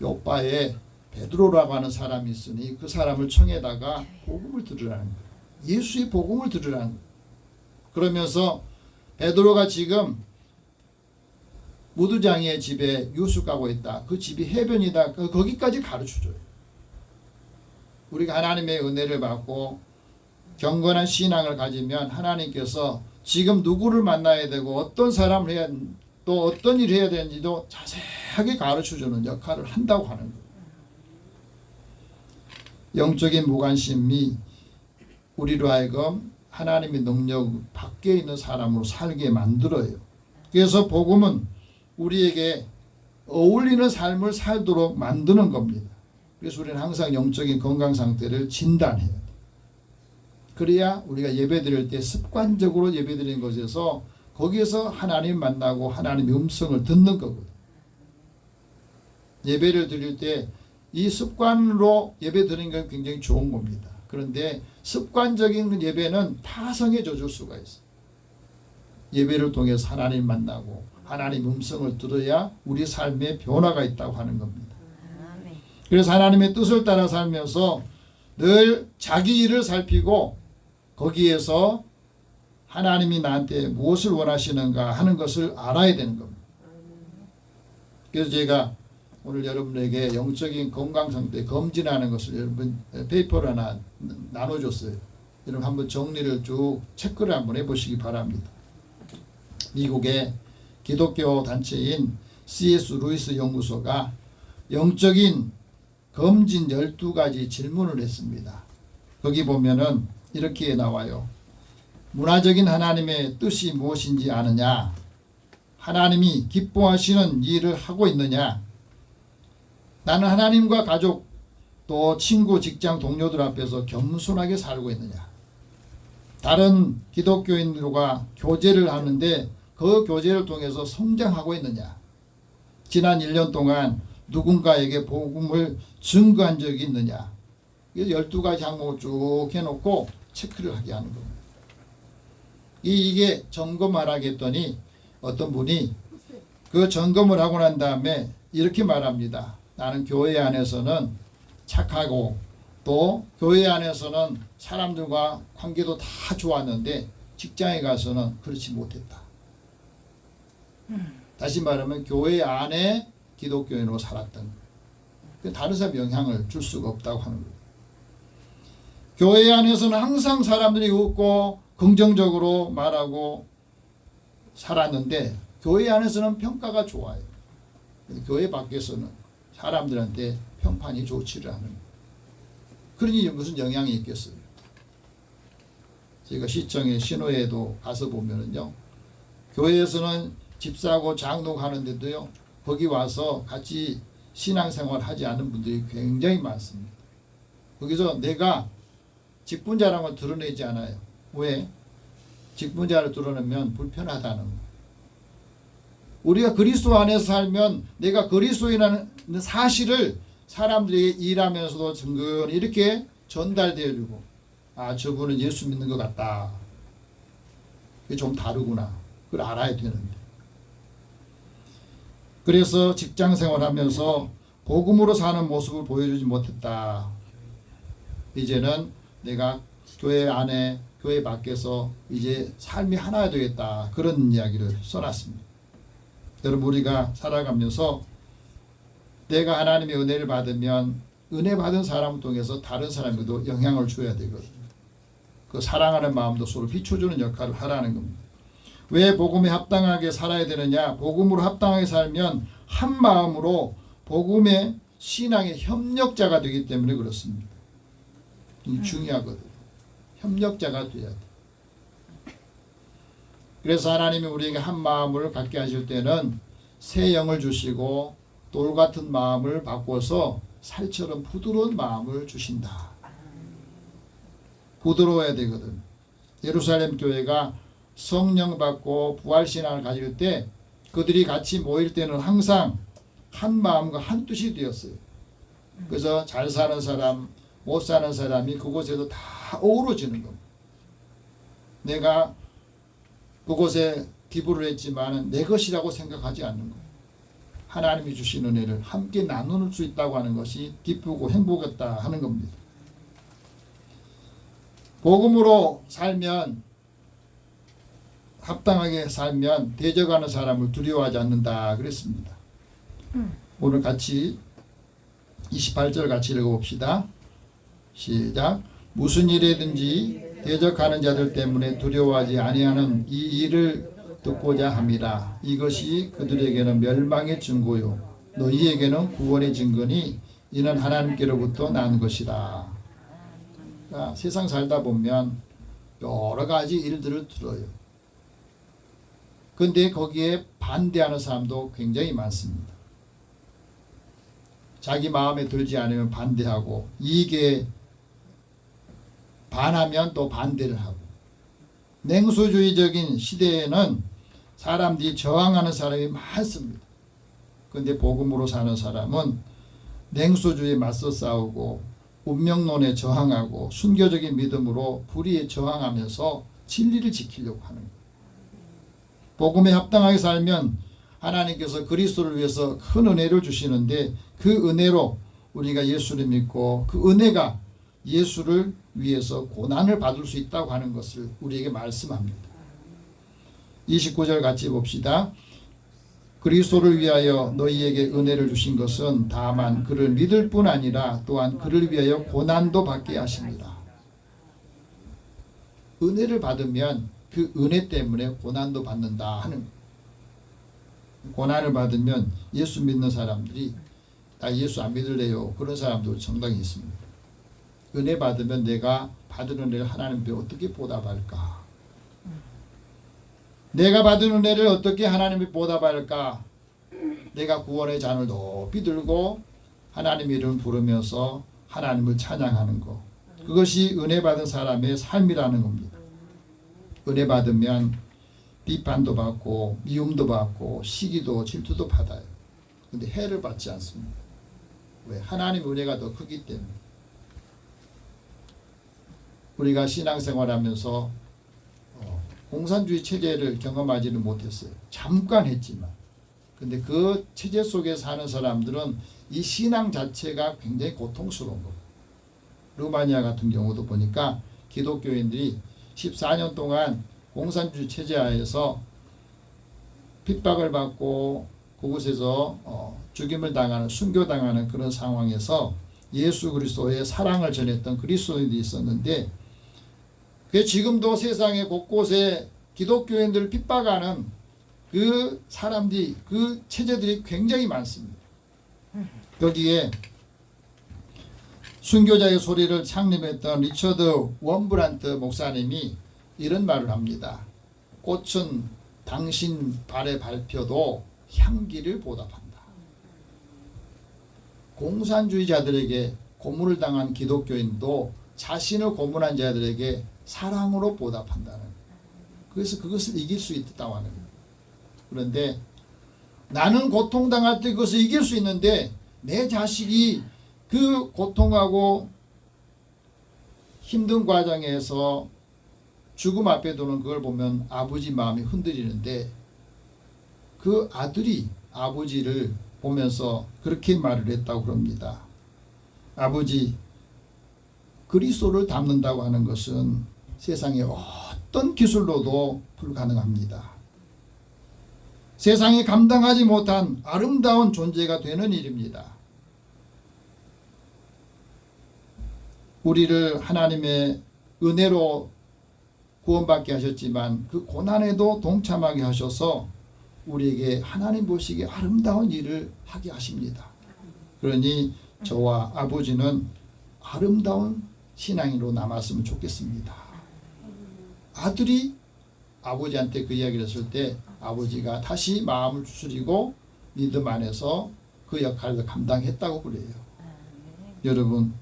요빠에 베드로라고 하는 사람이 있으니 그 사람을 청에다가 복음을 들으라는 거예요. 예수의 복음을 들으라는 거예요. 그러면서 베드로가 지금 무두장이의 집에 유숙하고 있다. 그 집이 해변이다. 거기까지 가르쳐줘요. 우리가 하나님의 은혜를 받고 경건한 신앙을 가지면 하나님께서 지금 누구를 만나야 되고 어떤 사람을 해야, 또 어떤 일을 해야 되는지도 자세하게 가르쳐주는 역할을 한다고 하는 거예요. 영적인 무관심이 우리로 하여금 하나님의 능력 밖에 있는 사람으로 살게 만들어요. 그래서 복음은 우리에게 어울리는 삶을 살도록 만드는 겁니다. 그래서 우리는 항상 영적인 건강 상태를 진단해야 돼요. 그래야 우리가 예배 드릴 때 습관적으로 예배 드리는 것에서 거기에서 하나님 만나고 하나님의 음성을 듣는 거거든요. 예배를 드릴 때 이 습관으로 예배 드리는 건 굉장히 좋은 겁니다. 그런데 습관적인 예배는 타성해져 줄 수가 있어요. 예배를 통해서 하나님 만나고 하나님 음성을 들어야 우리 삶에 변화가 있다고 하는 겁니다. 그래서 하나님의 뜻을 따라 살면서 늘 자기 일을 살피고 거기에서 하나님이 나한테 무엇을 원하시는가 하는 것을 알아야 되는 겁니다. 그래서 제가 오늘 여러분에게 영적인 건강 상태 검진하는 것을 여러분 페이퍼를 하나 나눠줬어요. 여러분 한번 정리를 쭉 체크를 한번 해보시기 바랍니다. 미국의 기독교 단체인 C.S. 루이스 연구소가 영적인 검진 12가지 질문을 했습니다. 거기 보면은 이렇게 나와요. 문화적인 하나님의 뜻이 무엇인지 아느냐? 하나님이 기뻐하시는 일을 하고 있느냐? 나는 하나님과 가족 또 친구, 직장, 동료들 앞에서 겸손하게 살고 있느냐? 다른 기독교인들과 교제를 하는데 그 교제를 통해서 성장하고 있느냐? 지난 1년 동안 누군가에게 복음을 증거한 적이 있느냐? 12가지 항목을 쭉 해놓고 체크를 하게 하는 겁니다. 이게 점검하라고 했더니 어떤 분이 그 점검을 하고 난 다음에 이렇게 말합니다. 나는 교회 안에서는 착하고 또 교회 안에서는 사람들과 관계도 다 좋았는데 직장에 가서는 그렇지 못했다. 다시 말하면 교회 안에 기독교인으로 살았던 거예요. 다른 사람에 영향을 줄 수가 없다고 하는 거예요. 교회 안에서는 항상 사람들이 웃고 긍정적으로 말하고 살았는데 교회 안에서는 평가가 좋아요. 교회 밖에서는 사람들한테 평판이 좋지를 않은 거예요. 그러니 무슨 영향이 있겠어요. 제가 시청에 신호에도 가서 보면은요, 교회에서는 집사고 장로 하는데도요, 거기 와서 같이 신앙생활 하지 않는 분들이 굉장히 많습니다. 거기서 내가 직분자라는 걸 드러내지 않아요. 왜? 직분자를 드러내면 불편하다는 거예요. 우리가 그리스도 안에서 살면 내가 그리스도인이라는 사실을 사람들에게 일하면서도 증거는 이렇게 전달되어 주고, 아, 저분은 예수 믿는 것 같다. 그게 좀 다르구나. 그걸 알아야 되는데. 그래서 직장 생활하면서 복음으로 사는 모습을 보여주지 못했다. 이제는 내가 교회 안에, 교회 밖에서 이제 삶이 하나가 되겠다. 그런 이야기를 써놨습니다. 여러분, 우리가 살아가면서 내가 하나님의 은혜를 받으면 은혜 받은 사람을 통해서 다른 사람에게도 영향을 줘야 되거든요. 그 사랑하는 마음도 서로 비춰주는 역할을 하라는 겁니다. 왜 복음에 합당하게 살아야 되느냐? 복음으로 합당하게 살면 한 마음으로 복음의 신앙의 협력자가 되기 때문에 그렇습니다. 이게 중요하거든요. 협력자가 돼야 돼. 그래서 하나님이 우리에게 한 마음을 갖게 하실 때는 새 영을 주시고 돌 같은 마음을 바꿔서 살처럼 부드러운 마음을 주신다. 부드러워야 되거든. 예루살렘 교회가 성령 받고 부활신앙을 가질 때 그들이 같이 모일 때는 항상 한 마음과 한 뜻이 되었어요. 그래서 잘 사는 사람, 못 사는 사람이 그곳에서 다 어우러지는 겁니다. 내가 그곳에 기부를 했지만 내 것이라고 생각하지 않는 거예요. 하나님이 주신 은혜를 함께 나눌 수 있다고 하는 것이 기쁘고 행복했다 하는 겁니다. 복음으로 살면, 합당하게 살면 대적하는 사람을 두려워하지 않는다 그랬습니다. 오늘 같이 28절 같이 읽어봅시다. 시작. 무슨 일이든지 대적하는 자들 때문에 두려워하지 아니하는 이 일을 듣고자 함이라. 이것이 그들에게는 멸망의 증거요 너희에게는 구원의 증거니 이는 하나님께로부터 난 것이다. 그러니까 세상 살다 보면 여러 가지 일들을 들어요. 근데 거기에 반대하는 사람도 굉장히 많습니다. 자기 마음에 들지 않으면 반대하고, 이익에 반하면 또 반대를 하고. 냉소주의적인 시대에는 사람들이 저항하는 사람이 많습니다. 근데 복음으로 사는 사람은 냉소주의에 맞서 싸우고 운명론에 저항하고 순교적인 믿음으로 불의에 저항하면서 진리를 지키려고 하는 거예요. 복음에 합당하게 살면 하나님께서 그리스도를 위해서 큰 은혜를 주시는데 그 은혜로 우리가 예수를 믿고 그 은혜가 예수를 위해서 고난을 받을 수 있다고 하는 것을 우리에게 말씀합니다. 29절 같이 봅시다. 그리스도를 위하여 너희에게 은혜를 주신 것은 다만 그를 믿을 뿐 아니라 또한 그를 위하여 고난도 받게 하십니다. 은혜를 받으면 그 은혜 때문에 고난도 받는다 하는 거예요. 고난을 받으면 예수 믿는 사람들이 나 예수 안 믿을래요. 그런 사람도 정당히 있습니다. 은혜 받으면 내가 받은 은혜를 하나님께 어떻게 보답할까? 내가 받은 은혜를 어떻게 하나님께 보답할까? 내가 구원의 잔을 높이 들고 하나님 이름을 부르면서 하나님을 찬양하는 것. 그것이 은혜 받은 사람의 삶이라는 겁니다. 은혜 받으면 비판도 받고 미움도 받고 시기도 질투도 받아요. 근데 해를 받지 않습니다. 왜? 하나님의 은혜가 더 크기 때문에. 우리가 신앙생활하면서 공산주의 체제를 경험하지는 못했어요. 잠깐 했지만. 근데 그 체제 속에 사는 사람들은 이 신앙 자체가 굉장히 고통스러운 거예요. 루마니아 같은 경우도 보니까 기독교인들이 14년 동안 공산주의 체제 하에서 핍박을 받고 그곳에서 죽임을 당하는, 순교당하는 그런 상황에서 예수 그리스도의 사랑을 전했던 그리스도인들이 있었는데, 그 지금도 세상의 곳곳에 기독교인들을 핍박하는 그 사람들이, 그 체제들이 굉장히 많습니다. 거기에 순교자의 소리를 창립했던 리처드 원브란트 목사님이 이런 말을 합니다. 꽃은 당신 발에 밟혀도 향기를 보답한다. 공산주의자들에게 고문을 당한 기독교인도 자신을 고문한 자들에게 사랑으로 보답한다는, 그래서 그것을 이길 수 있다고 하는 거예요. 그런데 나는 고통당할 때 그것을 이길 수 있는데 내 자식이 그 고통하고 힘든 과정에서 죽음 앞에 두는 그걸 보면 아버지 마음이 흔들리는데 그 아들이 아버지를 보면서 그렇게 말을 했다고 그럽니다. 아버지, 그리스도를 닮는다고 하는 것은 세상의 어떤 기술로도 불가능합니다. 세상이 감당하지 못한 아름다운 존재가 되는 일입니다. 우리를 하나님의 은혜로 구원받게 하셨지만 그 고난에도 동참하게 하셔서 우리에게 하나님 보시기에 아름다운 일을 하게 하십니다. 그러니 저와 아버지는 아름다운 신앙인으로 남았으면 좋겠습니다. 아들이 아버지한테 그 이야기를 했을 때 아버지가 다시 마음을 추스리고 믿음 안에서 그 역할을 감당했다고 그래요. 여러분,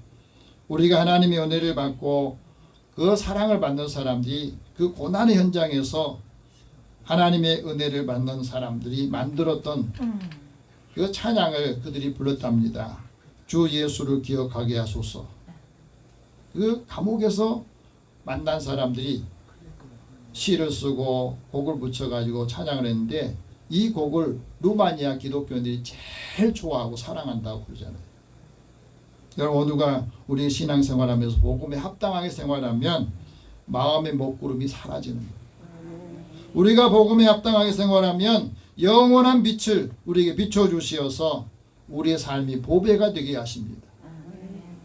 우리가 하나님의 은혜를 받고 그 사랑을 받는 사람들이 그 고난의 현장에서 하나님의 은혜를 받는 사람들이 만들었던 그 찬양을 그들이 불렀답니다. 주 예수를 기억하게 하소서. 그 감옥에서 만난 사람들이 시를 쓰고 곡을 붙여가지고 찬양을 했는데 이 곡을 루마니아 기독교인들이 제일 좋아하고 사랑한다고 그러잖아요. 여러분, 모두가 우리 신앙생활하면서 복음에 합당하게 생활하면 마음의 먹구름이 사라지는 거예요. 우리가 복음에 합당하게 생활하면 영원한 빛을 우리에게 비춰주시어서 우리의 삶이 보배가 되게 하십니다.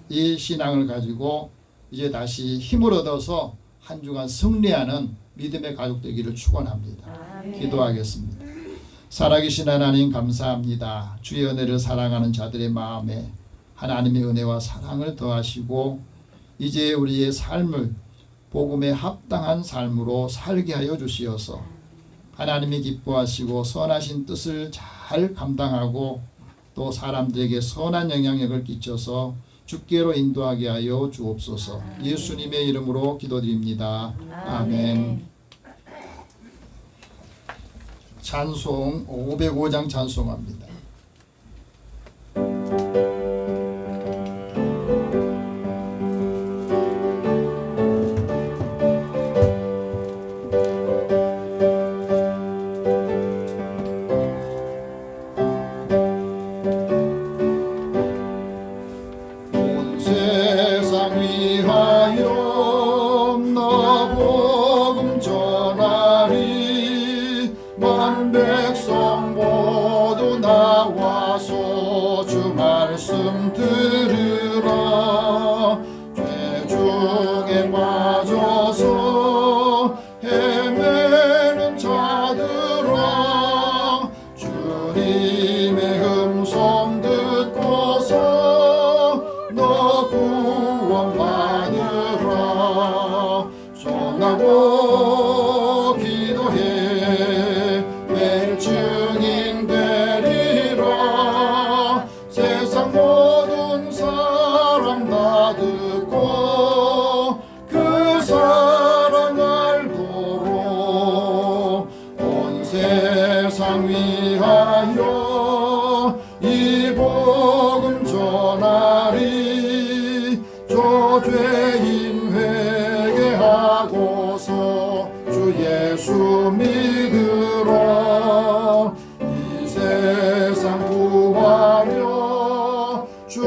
이 신앙을 가지고 이제 다시 힘을 얻어서 한 주간 승리하는 믿음의 가족 되기를 축원합니다. 기도하겠습니다. 살아계신 하나님 감사합니다. 주의 은혜를 사랑하는 자들의 마음에 하나님의 은혜와 사랑을 더하시고 이제 우리의 삶을 복음에 합당한 삶으로 살게 하여 주시어서 하나님이 기뻐하시고 선하신 뜻을 잘 감당하고 또 사람들에게 선한 영향력을 끼쳐서 주께로 인도하게 하여 주옵소서. 예수님의 이름으로 기도드립니다. 아멘. 찬송 505장 찬송합니다. 백성 모두 나와서 주 말씀 들으라. 죄 중에 빠져서 헤매는 자들아, 주님의 음성 듣고서 너 구원 받으라. 전하고 기도해 매일 증인 되리라. 세상 모든 사람 다 듣고 그 사랑 알도록 온 세상 위하여 이 복음 전하리. 저 죄인 회개하고서 주 예수 믿으라. 이 세상 구하려 주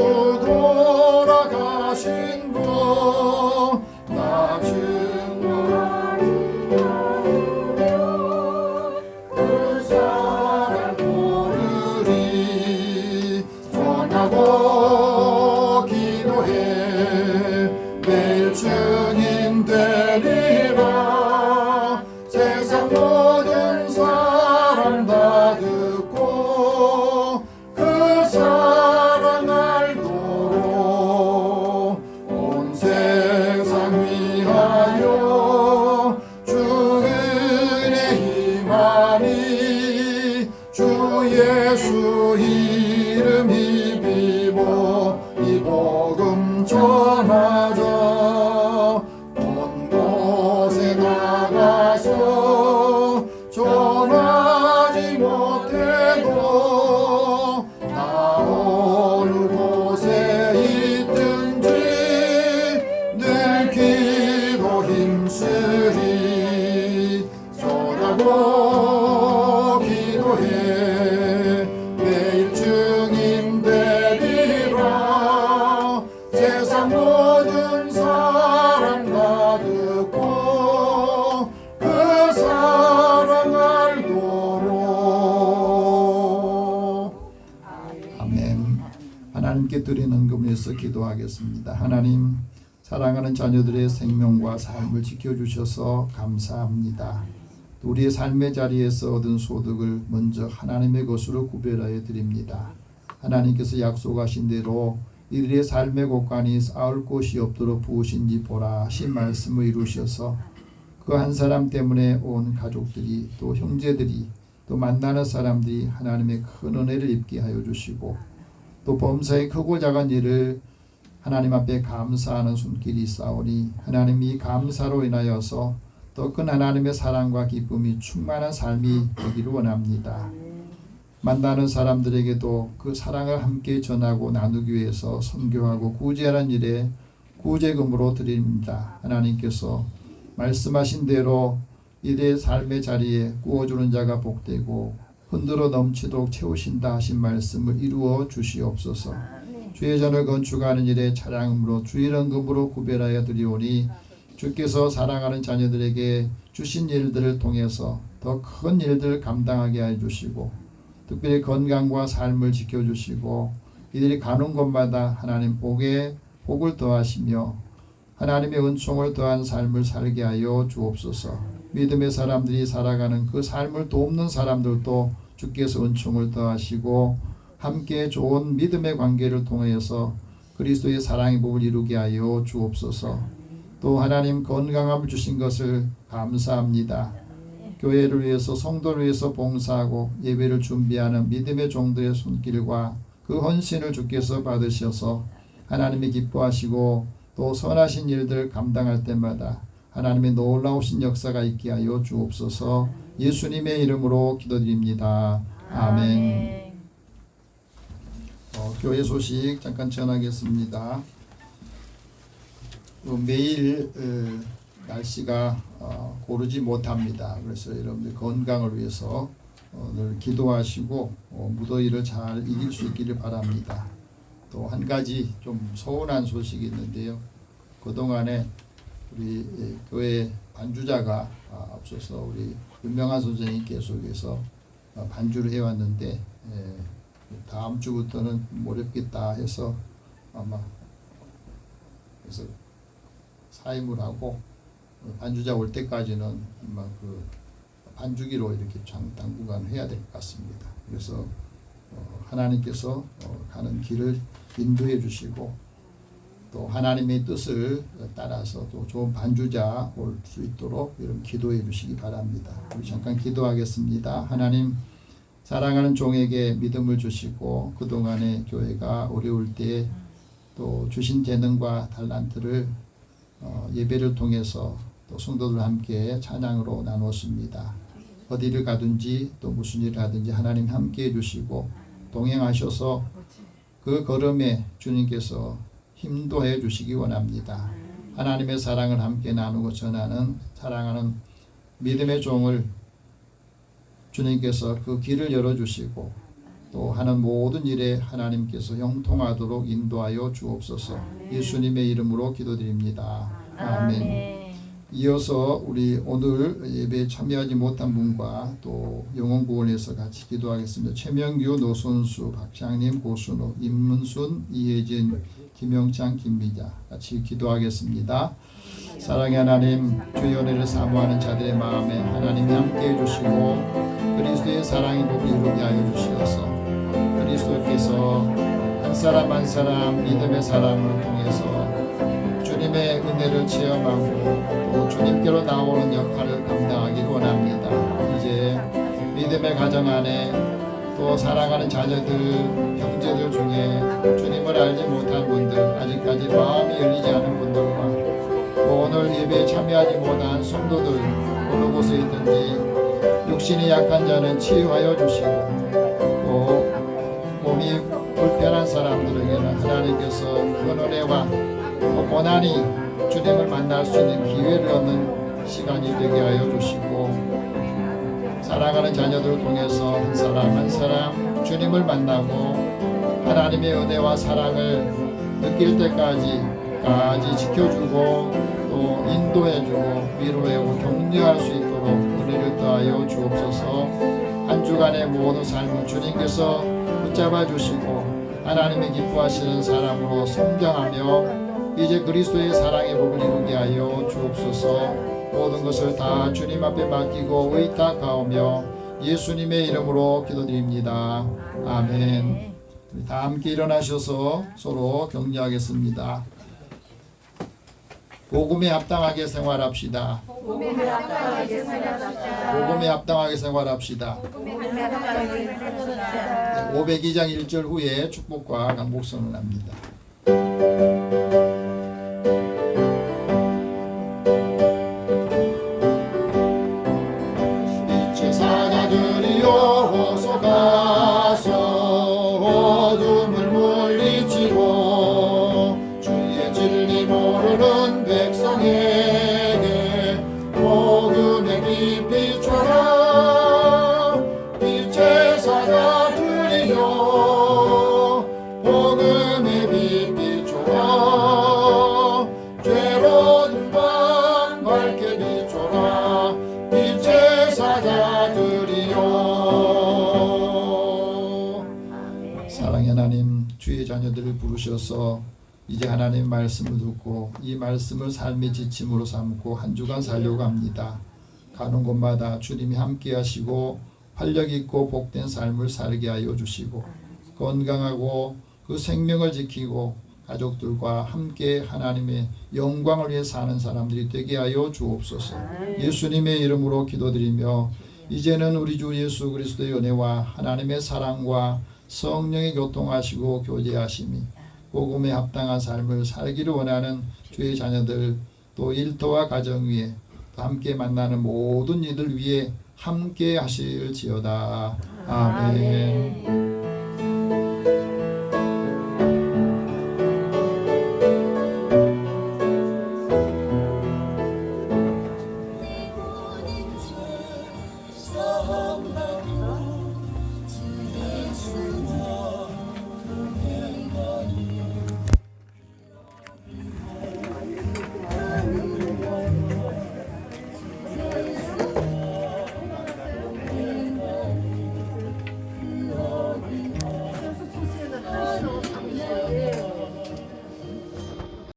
돌아가신 것 나 증거하리라. 그 사랑 모르리. 전하고 기도해 매일 증인 되리라. 세상 모든 사람 다 듣고 그 사랑 알도록 하나님께 드리는 금에서 기도하겠습니다. 하나님, 사랑하는 자녀들의 생명과 삶을 지켜주셔서 감사합니다. 우리의 삶의 자리에서 얻은 소득을 먼저 하나님의 것으로 구별하여 드립니다. 하나님께서 약속하신 대로 이들의 삶의 곳간이 쌓을 곳이 없도록 부으신지 보라 하신 말씀을 이루셔서 그 한 사람 때문에 온 가족들이 또 형제들이 또 만나는 사람들이 하나님의 큰 은혜를 입게 하여 주시고 또 범사의 크고 작은 일을 하나님 앞에 감사하는 손길이 있사오니 하나님이 감사로 인하여서 더 큰 하나님의 사랑과 기쁨이 충만한 삶이 되기를 원합니다. 만나는 사람들에게도 그 사랑을 함께 전하고 나누기 위해서 선교하고 구제하는 일에 구제금으로 드립니다. 하나님께서 말씀하신 대로 이들의 삶의 자리에 구워주는 자가 복되고 흔들어 넘치도록 채우신다 하신 말씀을 이루어 주시옵소서. 주의 전을 건축하는 일에 차량으로 주일헌금으로 구별하여 드리오니 주께서 사랑하는 자녀들에게 주신 일들을 통해서 더 큰 일들을 감당하게 해 주시고 특별히 건강과 삶을 지켜주시고 이들이 가는 곳마다 하나님 복을 더하시며 하나님의 은총을 더한 삶을 살게 하여 주옵소서. 믿음의 사람들이 살아가는 그 삶을 돕는 사람들도 주께서 은총을 더하시고 함께 좋은 믿음의 관계를 통해서 그리스도의 사랑의 복을 이루게 하여 주옵소서. 또 하나님 건강함을 주신 것을 감사합니다. 교회를 위해서 성도를 위해서 봉사하고 예배를 준비하는 믿음의 종들의 손길과 그 헌신을 주께서 받으셔서 하나님이 기뻐하시고 또 선하신 일들 감당할 때마다 하나님의 놀라우신 역사가 있게 하여 주옵소서. 예수님의 이름으로 기도드립니다. 아멘. 교회 소식 잠깐 전하겠습니다. 매일 날씨가 고르지 못합니다. 그래서 여러분들 건강을 위해서 늘 기도하시고 무더위를 잘 이길 수 있기를 바랍니다. 또 한 가지 좀 서운한 소식이 있는데요. 그동안에 우리 교회 반주자가 앞서서 우리 윤명환 선생님 계속해서 반주를 해왔는데 다음 주부터는 모렵겠다 해서 아마 그래서 사임을 하고 반주자 올 때까지는 아마 그 반주기로 이렇게 당분간 해야 될 것 같습니다. 그래서 하나님께서 가는 길을 인도해 주시고 또 하나님의 뜻을 따라서 또 좋은 반주자 올 수 있도록 여러분 기도해 주시기 바랍니다. 우리 잠깐 기도하겠습니다. 하나님, 사랑하는 종에게 믿음을 주시고 그동안에 교회가 어려울 때 또 주신 재능과 달란트를 예배를 통해서 또 성도들과 함께 찬양으로 나눴습니다. 어디를 가든지 또 무슨 일을 하든지 하나님 함께 해주시고 동행하셔서 그 걸음에 주님께서 힘도해 주시기 원합니다. 하나님의 사랑을 함께 나누고 전하는 사랑하는 믿음의 종을 주님께서 그 길을 열어주시고 또 하는 모든 일에 하나님께서 형통하도록 인도하여 주옵소서. 예수님의 이름으로 기도드립니다. 아멘. 이어서 우리 오늘 예배에 참여하지 못한 분과 또 영혼구원에서 같이 기도하겠습니다. 최명규, 노선수, 박창림, 고순호, 임문순, 이혜진, 김영창, 김미자 같이 기도하겠습니다. 사랑의 하나님, 주의 은혜를 사모하는 자들의 마음에 하나님이 함께해 주시고 그리스도의 사랑의 복을 이루게 하여 주시옵소서. 그리스도께서 한 사람 한 사람 믿음의 사람을 통해서 주님의 은혜를 체험하고 또 주님께로 나오는 역할을 감당하기를 원합니다. 이제 믿음의 가정 안에 또 사랑하는 자녀들, 형제들 중에 주님을 알지 못한 분들, 아직까지 마음이 열리지 않은 분들과 또 오늘 예배에 참여하지 못한 성도들 어느 곳에 있든지 육신이 약한 자는 치유하여 주시고 또 몸이 불편한 사람들에게는 하나님께서 큰 은혜와 또 고난이 주님을 만날 수 있는 기회를 얻는 시간이 되게 하여 주시고 사랑하는 자녀들을 통해서 한 사람 한 사람 주님을 만나고 하나님의 은혜와 사랑을 느낄 때까지 지켜주고 또 인도해주고 위로하고 격려할 수 있도록 은혜를 더하여 주옵소서. 한 주간의 모든 삶을 주님께서 붙잡아 주시고 하나님의 기뻐하시는 사람으로 성장하며 이제 그리스도의 사랑의 복을 이루게 하여 주옵소서. 모든 것을 다 주님 앞에 맡기고 의탁하오며 예수님의 이름으로 기도드립니다. 아멘. 우리 다 함께 일어나셔서 서로 격려하겠습니다. 복음에 합당하게 생활합시다. 복음에 합당하게 살아갑시다. 복음에 합당하게 생활합시다. 복음에 합당하게 살아갑시다. 502장 1절 후에 축복과 강복선을 합니다. 빛의 사자들이여 어서 가서 어둠을 물리치고 주의 진리 모르는 백성에게 복음의 빛 비춰라. 빛의 사자들이여 복음의 빛 비춰라. 괴로운 밤 밝게 비춰라. 빛의 사자들이여. 사랑의 하나님, 주의 자녀들을 부르셔서 이제 하나님의 말씀을 듣고 이 말씀을 삶의 지침으로 삼고 한 주간 살려고 합니다. 가는 곳마다 주님이 함께 하시고 활력 있고 복된 삶을 살게 하여 주시고 건강하고 그 생명을 지키고 가족들과 함께 하나님의 영광을 위해 사는 사람들이 되게 하여 주옵소서. 예수님의 이름으로 기도드리며 이제는 우리 주 예수 그리스도의 은혜와 하나님의 사랑과 성령의 교통하시고 교제하심이 복음에 합당한 삶을 살기를 원하는 주의 자녀들 또 일터와 가정 위에 또 함께 만나는 모든 이들 위에 함께 하실지어다. 아멘.